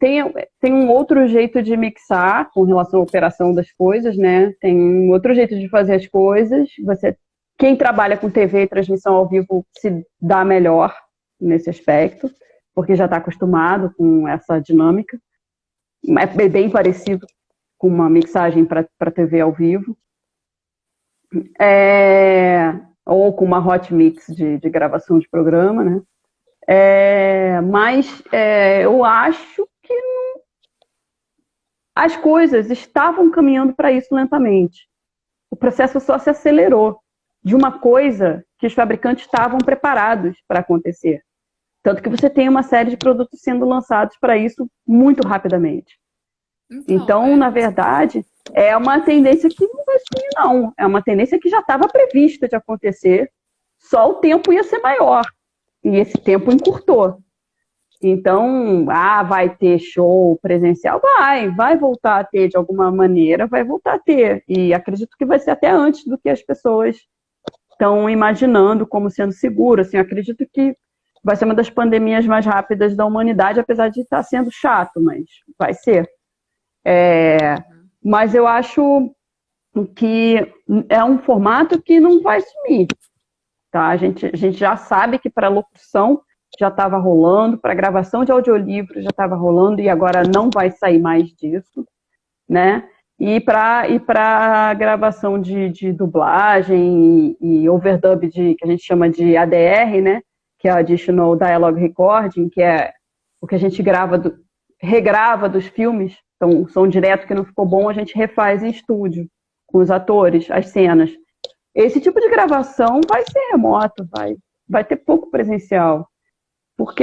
tem um outro jeito de mixar com relação à operação das coisas, né? Tem um outro jeito de fazer as coisas. Você Quem trabalha com TV e transmissão ao vivo se dá melhor nesse aspecto, porque já está acostumado com essa dinâmica. É bem parecido com uma mixagem para TV ao vivo. Ou com uma hot mix de gravação de programa, né? Mas eu acho que as coisas estavam caminhando para isso lentamente. O processo só se acelerou de uma coisa que os fabricantes estavam preparados para acontecer. Tanto que você tem uma série de produtos sendo lançados para isso muito rapidamente. Então, na verdade, é uma tendência que não vai sumir, não. É uma tendência que já estava prevista de acontecer, só o tempo ia ser maior. E esse tempo encurtou. Então, vai ter show presencial? Vai voltar a ter de alguma maneira, vai voltar a ter. E acredito que vai ser até antes do que as pessoas estão imaginando como sendo seguro. Assim, eu acredito que vai ser uma das pandemias mais rápidas da humanidade, apesar de estar sendo chato, mas vai ser. Mas eu acho que é um formato que não vai sumir. Tá? A gente já sabe que para locução já estava rolando, para gravação de audiolivro já estava rolando e agora não vai sair mais disso, né? E para gravação de dublagem e overdub que a gente chama de ADR, né? Que é Additional Dialogue Recording, que é o que a gente regrava dos filmes. Então, o som direto que não ficou bom, a gente refaz em estúdio, com os atores, as cenas. Esse tipo de gravação vai ser remoto, vai ter pouco presencial. Porque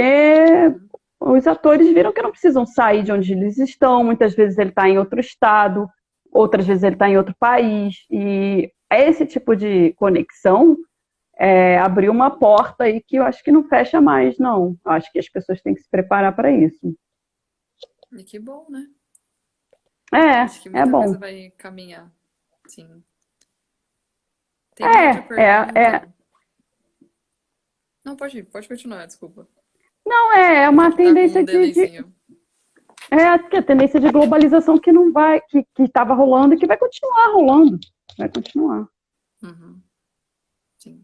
os atores viram que não precisam sair de onde eles estão. Muitas vezes ele está em outro estado, outras vezes ele está em outro país. E esse tipo de conexão abriu uma porta aí que eu acho que não fecha mais, não. Eu acho que as pessoas têm que se preparar para isso. E que bom, né? Acho que muita bom. coisa vai caminhar, sim. Tem uma outra pergunta. Não, pode continuar, desculpa. Não, é uma tendência que a tendência de globalização que não vai, que estava rolando e que vai continuar rolando. Vai continuar. Uhum. Sim.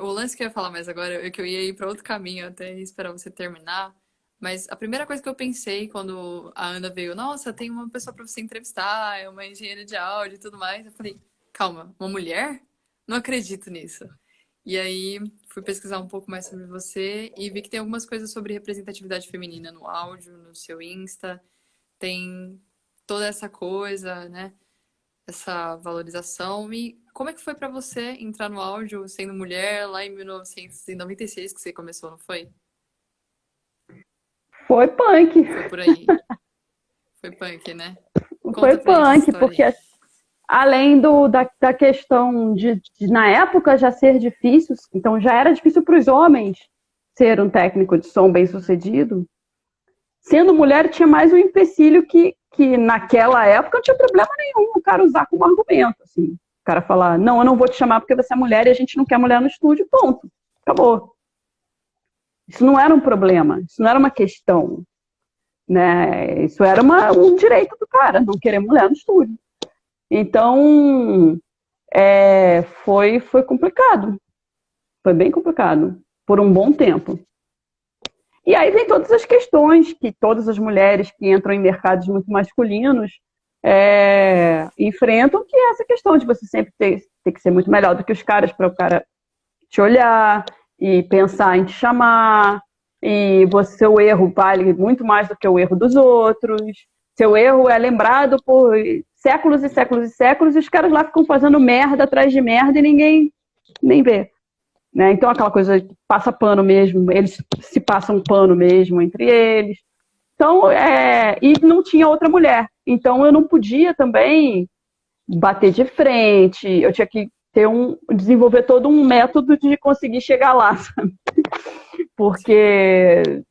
O lance que eu ia falar mais agora é que eu ia ir para outro caminho até esperar você terminar. Mas a primeira coisa que eu pensei quando a Ana veio, nossa, tem uma pessoa para você entrevistar, é uma engenheira de áudio e tudo mais. Eu falei, calma, uma mulher? Não acredito nisso. E aí fui pesquisar um pouco mais sobre você e vi que tem algumas coisas sobre representatividade feminina no áudio, no seu Insta. Tem toda essa coisa, né? Essa valorização. E como é que foi para você entrar no áudio sendo mulher lá em 1996 que você começou, não foi? Foi punk. Foi por aí. Foi punk, né? Foi punk, porque além da questão de, na época, já ser difícil, então já era difícil para os homens ser um técnico de som bem-sucedido. Sendo mulher, tinha mais um empecilho que naquela época não tinha problema nenhum o cara usar como argumento. Assim. O cara falar, não, eu não vou te chamar porque você é mulher e a gente não quer mulher no estúdio, ponto. Acabou. Isso não era um problema, isso não era uma questão. Né? Isso era um direito do cara, não querer mulher no estúdio. Então, foi complicado. Foi bem complicado, por um bom tempo. E aí vem todas as questões que todas as mulheres que entram em mercados muito masculinos enfrentam, que é essa questão de você sempre ter que ser muito melhor do que os caras para o cara te olhar e pensar em te chamar, e seu erro vale muito mais do que o erro dos outros. Seu erro é lembrado por séculos e séculos e séculos, e os caras lá ficam fazendo merda atrás de merda e ninguém nem vê. Né? Então, aquela coisa de passa pano mesmo, eles se passam pano mesmo entre eles. Então, e não tinha outra mulher. Então, eu não podia também bater de frente, eu tinha que desenvolver todo um método de conseguir chegar lá, sabe? Porque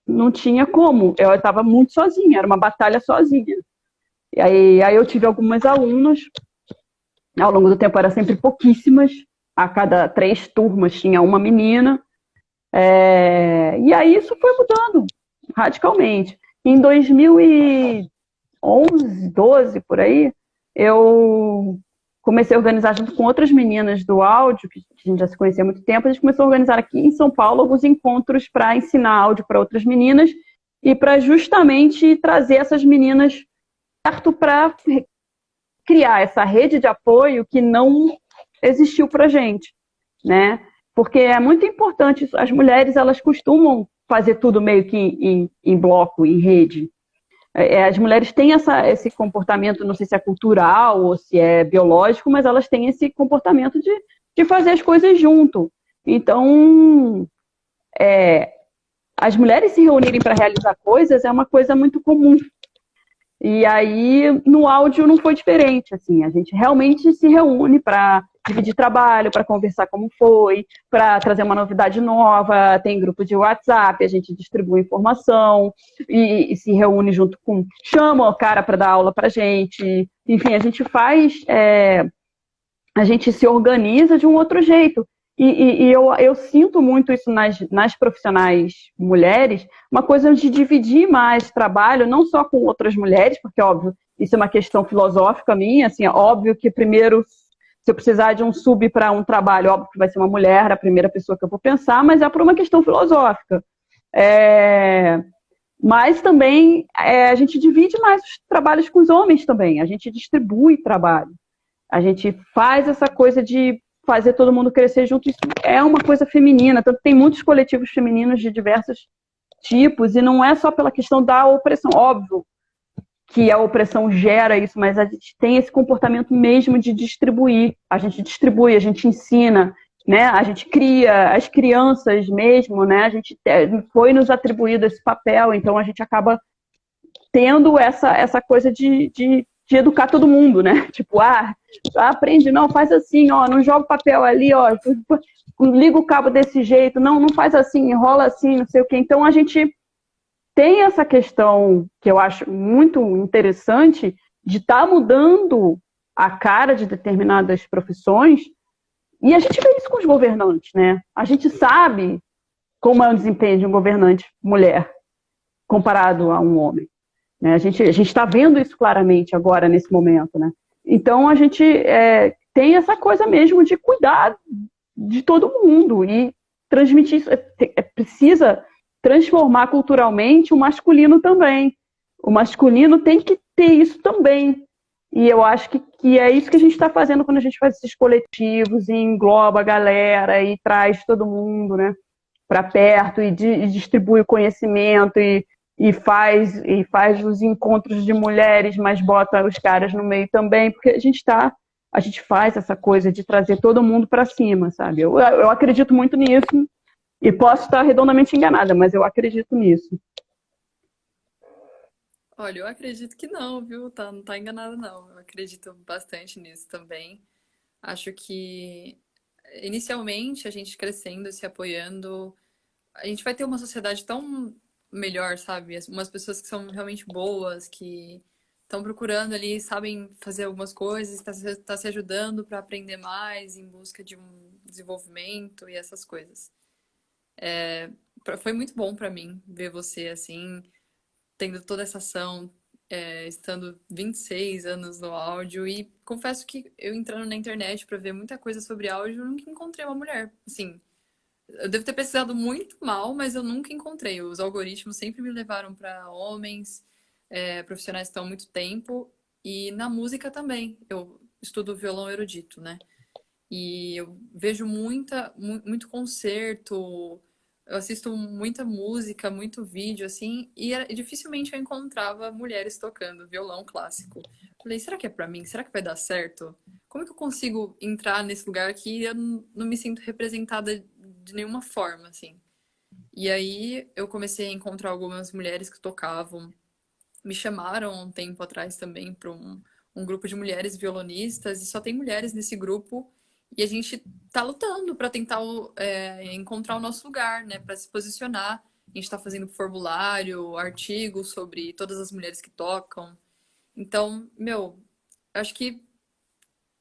não tinha como, eu estava muito sozinha, era uma batalha sozinha. E aí eu tive algumas alunas, ao longo do tempo eram sempre pouquíssimas, a cada 3 turmas tinha uma menina, e aí isso foi mudando radicalmente. Em 2011, 12, por aí, eu comecei a organizar junto com outras meninas do áudio, que a gente já se conhecia há muito tempo, a gente começou a organizar aqui em São Paulo alguns encontros para ensinar áudio para outras meninas e para justamente trazer essas meninas perto para criar essa rede de apoio que não existiu para a gente, né? Porque é muito importante isso. As mulheres, elas costumam fazer tudo meio que em bloco, em rede. As mulheres têm esse comportamento, não sei se é cultural ou se é biológico, mas elas têm esse comportamento de fazer as coisas junto. Então, as mulheres se reunirem para realizar coisas é uma coisa muito comum. E aí, no áudio não foi diferente, assim, a gente realmente se reúne para dividir trabalho, para conversar como foi, para trazer uma novidade nova, tem grupo de WhatsApp, a gente distribui informação e se reúne junto com, chama o cara para dar aula pra gente, enfim, a gente faz, a gente se organiza de um outro jeito. E eu sinto muito isso nas profissionais mulheres, uma coisa de dividir mais trabalho, não só com outras mulheres, porque, óbvio, isso é uma questão filosófica minha, assim, é óbvio que primeiro, se eu precisar de um sub para um trabalho, óbvio que vai ser uma mulher, a primeira pessoa que eu vou pensar, mas é por uma questão filosófica. Mas também a gente divide mais os trabalhos com os homens também, a gente distribui trabalho. A gente faz essa coisa de fazer todo mundo crescer junto. Isso é uma coisa feminina. Tanto tem muitos coletivos femininos de diversos tipos, e não é só pela questão da opressão. Óbvio que a opressão gera isso, mas a gente tem esse comportamento mesmo de distribuir. A gente distribui, a gente ensina, né? A gente cria as crianças mesmo, né? A gente foi nos atribuído esse papel, então a gente acaba tendo essa coisa de educar todo mundo, né? Tipo, aprende, não, faz assim, ó, não joga o papel ali, ó, liga o cabo desse jeito, não faz assim, enrola assim, não sei o quê. Então a gente tem essa questão que eu acho muito interessante de estar mudando a cara de determinadas profissões, e a gente vê isso com os governantes, né? A gente sabe como é o desempenho de um governante mulher comparado a um homem. Né? A gente está vendo isso claramente agora, nesse momento. Né? Então, a gente tem essa coisa mesmo de cuidar de todo mundo e transmitir isso. Precisa transformar culturalmente o masculino também. O masculino tem que ter isso também. E eu acho que é isso que a gente está fazendo quando a gente faz esses coletivos e engloba a galera e traz todo mundo, né, para perto e distribui o conhecimento e faz os encontros de mulheres, mas bota os caras no meio também, porque a gente faz essa coisa de trazer todo mundo para cima, sabe? Eu acredito muito nisso e posso estar redondamente enganada, mas eu acredito nisso. Olha, eu acredito que não, viu? Não tá enganada, não. Eu acredito bastante nisso também. Acho que, inicialmente, a gente crescendo, se apoiando, a gente vai ter uma sociedade tão melhor, sabe? Umas pessoas que são realmente boas, que estão procurando ali, sabem fazer algumas coisas, tá se ajudando para aprender mais em busca de um desenvolvimento e essas coisas. Foi muito bom para mim ver você assim, tendo toda essa ação, estando 26 anos no áudio, e confesso que eu entrando na internet para ver muita coisa sobre áudio, eu nunca encontrei uma mulher. Assim, eu devo ter pesquisado muito mal, mas eu nunca encontrei. Os algoritmos sempre me levaram para homens, profissionais que estão há muito tempo, e na música também. Eu estudo violão erudito, né? E eu vejo muito concerto, eu assisto muita música, muito vídeo, assim, e dificilmente eu encontrava mulheres tocando violão clássico. Falei, será que é pra mim? Será que vai dar certo? Como é que eu consigo entrar nesse lugar que eu não me sinto representada de nenhuma forma, assim? E aí eu comecei a encontrar algumas mulheres que tocavam. Me chamaram há um tempo atrás também para um grupo de mulheres violonistas, e só tem mulheres nesse grupo, e a gente tá lutando para tentar encontrar o nosso lugar, né, para se posicionar. A gente está fazendo formulário, artigos sobre todas as mulheres que tocam. Então, meu, acho que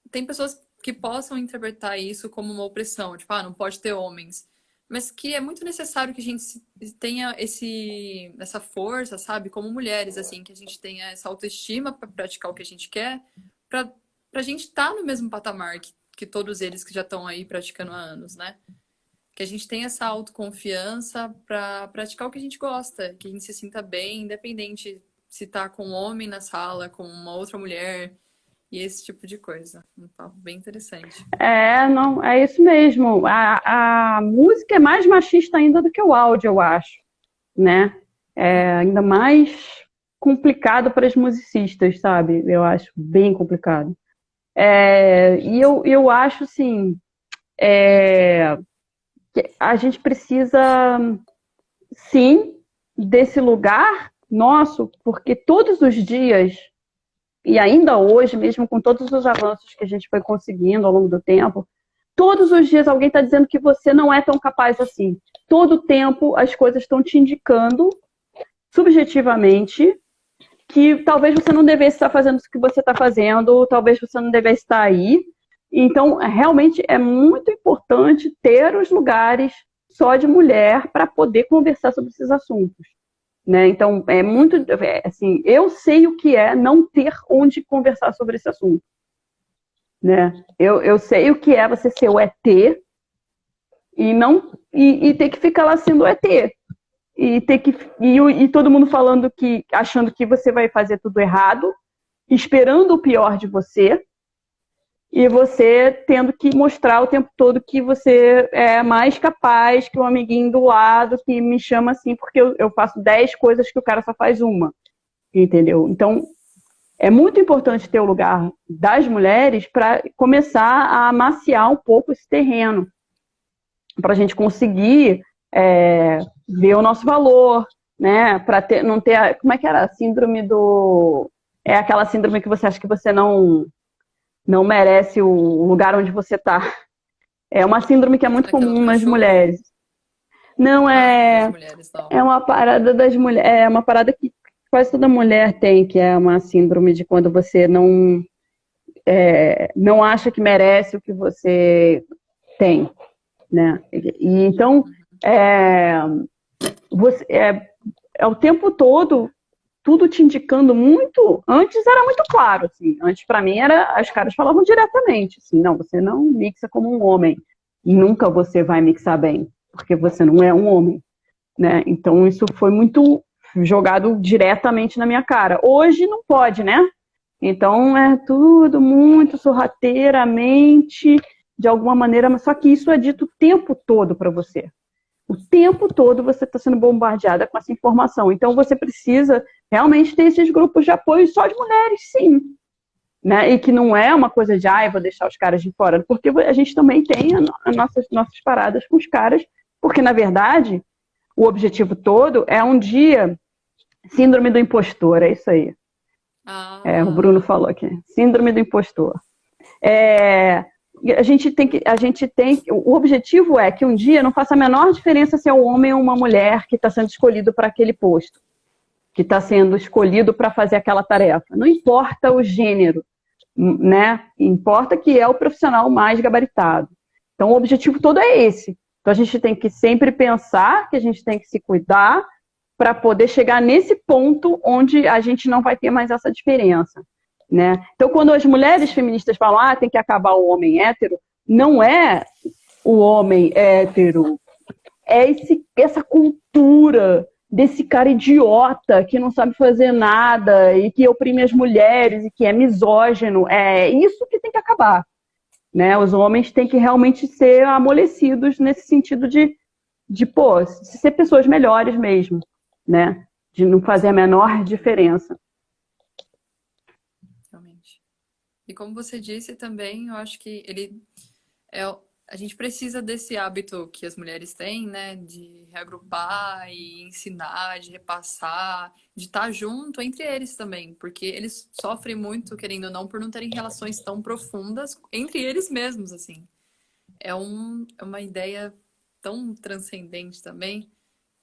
tem pessoas que possam interpretar isso como uma opressão, tipo, não pode ter homens. Mas que é muito necessário que a gente tenha essa força, sabe? Como mulheres, assim, que a gente tenha essa autoestima para praticar o que a gente quer, para pra gente estar no mesmo patamar que todos eles que já estão aí praticando há anos, né? Que a gente tenha essa autoconfiança para praticar o que a gente gosta, que a gente se sinta bem, independente se tá com um homem na sala, com uma outra mulher, e esse tipo de coisa. Um papo bem interessante. Não, é isso mesmo. A música é mais machista ainda do que o áudio, eu acho, né? É ainda mais complicado para as musicistas, sabe? Eu acho bem complicado. E eu acho, assim, que a gente precisa, sim, desse lugar nosso, porque todos os dias, e ainda hoje, mesmo com todos os avanços que a gente foi conseguindo ao longo do tempo, todos os dias alguém está dizendo que você não é tão capaz assim. Todo tempo as coisas estão te indicando, subjetivamente, que talvez você não devesse estar fazendo o que você está fazendo, talvez você não devesse estar aí. Então, realmente é muito importante ter os lugares só de mulher para poder conversar sobre esses assuntos. Né? Então, assim, eu sei o que é não ter onde conversar sobre esse assunto. Né? Eu sei o que é você ser o ET e ter que ficar lá sendo o ET. E todo mundo falando achando que você vai fazer tudo errado, esperando o pior de você, e você tendo que mostrar o tempo todo que você é mais capaz que o amiguinho do lado que me chama assim porque eu faço 10 coisas que o cara só faz uma. Entendeu? Então, é muito importante ter o lugar das mulheres para começar a amaciar um pouco esse terreno, para a gente conseguir ver o nosso valor, né? Para não ter. Como é que era? A síndrome do. É aquela síndrome que você acha que você não merece o lugar onde você está. É uma síndrome que é muito Aquela comum nas cachorro? mulheres. Não Das é. mulheres, não. É uma parada das mulheres. É uma parada que quase toda mulher tem, que é uma síndrome de quando você não acha que merece o que você tem, né? E então você o tempo todo tudo te indicando muito. Antes era muito claro, assim. Antes para mim as caras falavam diretamente, assim, não, você não mixa como um homem e nunca você vai mixar bem, porque você não é um homem, né? Então isso foi muito jogado diretamente na minha cara. Hoje não pode, né? Então é tudo muito sorrateiramente, de alguma maneira, mas só que isso é dito o tempo todo para você. O tempo todo você está sendo bombardeada com essa informação. Então você precisa realmente ter esses grupos de apoio só de mulheres, sim. Né? E que não é uma coisa de, vou deixar os caras de fora, porque a gente também tem as nossas paradas com os caras, porque na verdade o objetivo todo é um dia síndrome do impostor, é isso aí. O Bruno falou aqui, síndrome do impostor. O objetivo é que um dia não faça a menor diferença se é um homem ou uma mulher que está sendo escolhido para aquele posto, que está sendo escolhido para fazer aquela tarefa. Não importa o gênero, né? Importa que é o profissional mais gabaritado. Então, o objetivo todo é esse. Então, a gente tem que sempre pensar que a gente tem que se cuidar para poder chegar nesse ponto onde a gente não vai ter mais essa diferença. Né? Então, quando as mulheres feministas falam tem que acabar o homem hétero, não é o homem hétero, é essa cultura desse cara idiota que não sabe fazer nada e que oprime as mulheres e que é misógino. É isso que tem que acabar. Né? Os homens têm que realmente ser amolecidos nesse sentido de ser pessoas melhores mesmo, né? De não fazer a menor diferença. E como você disse também, eu acho que a gente precisa desse hábito que as mulheres têm, né? De reagrupar e ensinar, de repassar, de estar junto entre eles também, porque eles sofrem muito, querendo ou não, por não terem relações tão profundas entre eles mesmos, assim. É uma ideia tão transcendente também.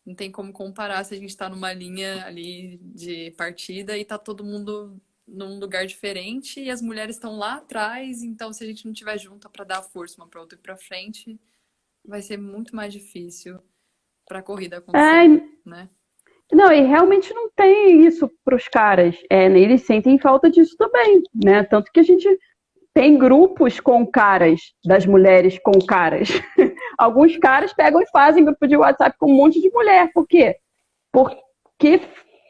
Não tem como comparar se a gente está numa linha ali de partida e tá todo mundo num lugar diferente e as mulheres estão lá atrás, então se a gente não estiver junto para dar força uma para outra e para frente, vai ser muito mais difícil para a corrida acontecer, né? Não, e realmente não tem isso para os caras. Eles sentem falta disso também, né? Tanto que a gente tem grupos com caras, das mulheres com caras. Alguns caras pegam e fazem grupo de WhatsApp com um monte de mulher. Por quê? Porque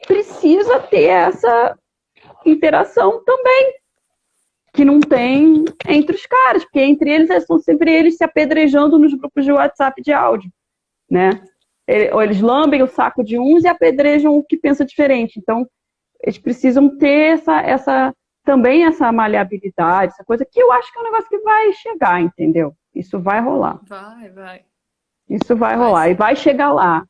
precisa ter essa interação também, que não tem entre os caras, porque entre eles são sempre eles se apedrejando nos grupos de WhatsApp de áudio, né? Ou eles lambem o saco de uns e apedrejam o que pensa diferente. Então, eles precisam ter também essa maleabilidade, essa coisa que eu acho que é um negócio que vai chegar, entendeu? Isso vai rolar. Vai. Isso vai rolar e vai chegar lá.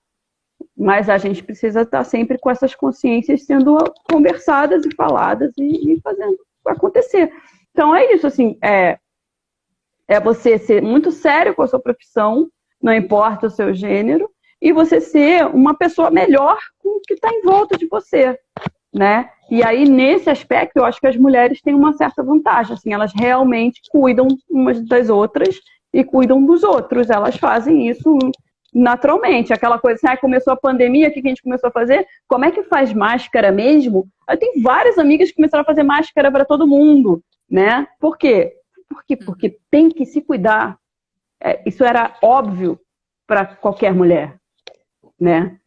Mas a gente precisa estar sempre com essas consciências sendo conversadas e faladas e fazendo acontecer. Então é isso, assim, é você ser muito sério com a sua profissão, não importa o seu gênero, e você ser uma pessoa melhor com o que está em volta de você, né? E aí, nesse aspecto, eu acho que as mulheres têm uma certa vantagem, assim, elas realmente cuidam umas das outras e cuidam dos outros, elas fazem isso naturalmente. Aquela coisa assim, começou a pandemia, o que a gente começou a fazer? Como é que faz máscara mesmo? Eu tenho várias amigas que começaram a fazer máscara para todo mundo, né? Por quê? Porque tem que se cuidar. Isso era óbvio para qualquer mulher, né?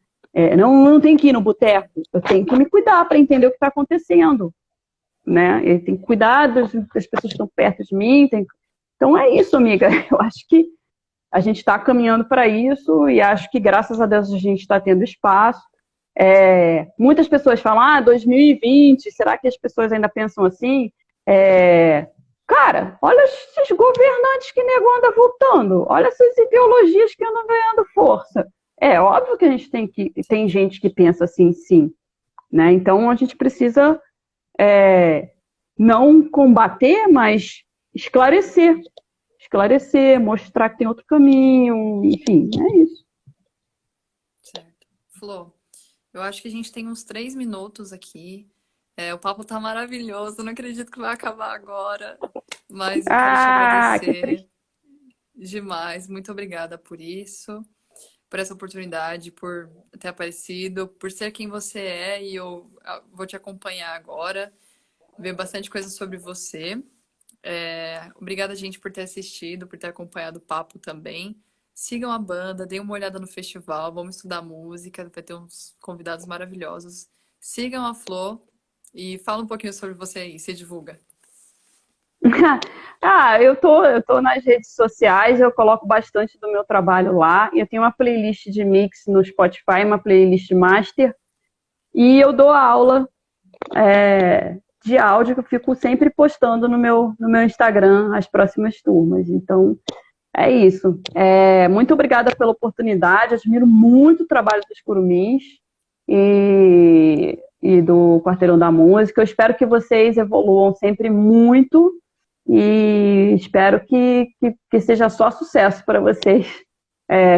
Não tem que ir no boteco, eu tenho que me cuidar para entender o que está acontecendo, né? Eu tenho que cuidar das pessoas que estão perto de mim. Então é isso, amiga. Eu acho que a gente está caminhando para isso e acho que, graças a Deus, a gente está tendo espaço. Muitas pessoas falam, 2020, será que as pessoas ainda pensam assim? Cara, olha esses governantes que nego anda voltando, olha essas ideologias que andam ganhando força. É óbvio que a gente tem gente que pensa assim, sim, né? Então a gente precisa não combater, mas esclarecer, mostrar que tem outro caminho, enfim, é isso. Certo. Flor, eu acho que a gente tem uns 3 minutos aqui. O papo tá maravilhoso, não acredito que vai acabar agora, mas eu quero te Que agradecer triste. demais. Muito obrigada por isso, por essa oportunidade, por ter aparecido, por ser quem você é e eu vou te acompanhar agora, ver bastante coisa sobre você. Obrigada, gente, por ter assistido, por ter acompanhado o papo também. Sigam a banda, deem uma olhada no festival, vamos estudar música, vai ter uns convidados maravilhosos. Sigam a Flor e fala um pouquinho sobre você aí, se divulga. Eu tô nas redes sociais, eu coloco bastante do meu trabalho lá. Eu tenho uma playlist de mix no Spotify, uma playlist master, e eu dou aula de áudio que eu fico sempre postando no meu Instagram as próximas turmas. Então, é isso. Muito obrigada pela oportunidade, admiro muito o trabalho dos Curumins e do Quarteirão da Música. Eu espero que vocês evoluam sempre muito e espero que seja só sucesso para vocês,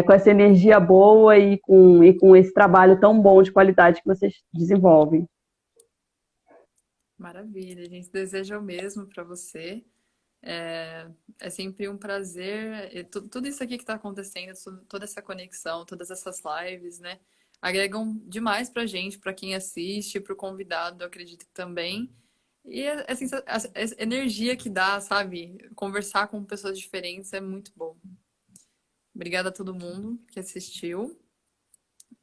com essa energia boa e com esse trabalho tão bom de qualidade que vocês desenvolvem. Maravilha, a gente deseja o mesmo para você. É sempre um prazer. Tudo isso aqui que está acontecendo, toda essa conexão, todas essas lives, né? Agregam demais pra gente, para quem assiste, para o convidado, eu acredito que também. E a energia que dá, sabe? Conversar com pessoas diferentes é muito bom. Obrigada a todo mundo que assistiu.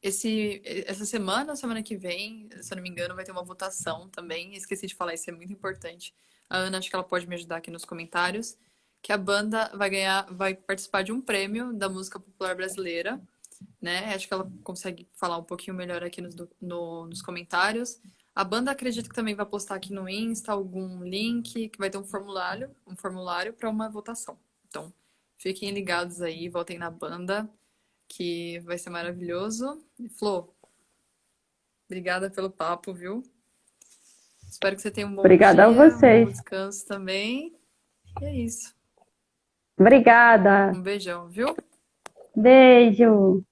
Essa semana que vem, se eu não me engano, vai ter uma votação também. Esqueci de falar, isso é muito importante. A Ana, acho que ela pode me ajudar aqui nos comentários. Que a banda vai participar de um prêmio da música popular brasileira, né? Acho que ela consegue falar um pouquinho melhor aqui nos comentários. A banda acredito que também vai postar aqui no Insta algum link, que vai ter um formulário para uma votação. Então, fiquem ligados aí, votem na banda, que vai ser maravilhoso. E Flor, obrigada pelo papo, viu? Espero que você tenha um bom Obrigada a dia, um bom vocês. descanso também. E é isso. Obrigada. Um beijão, viu? Beijo.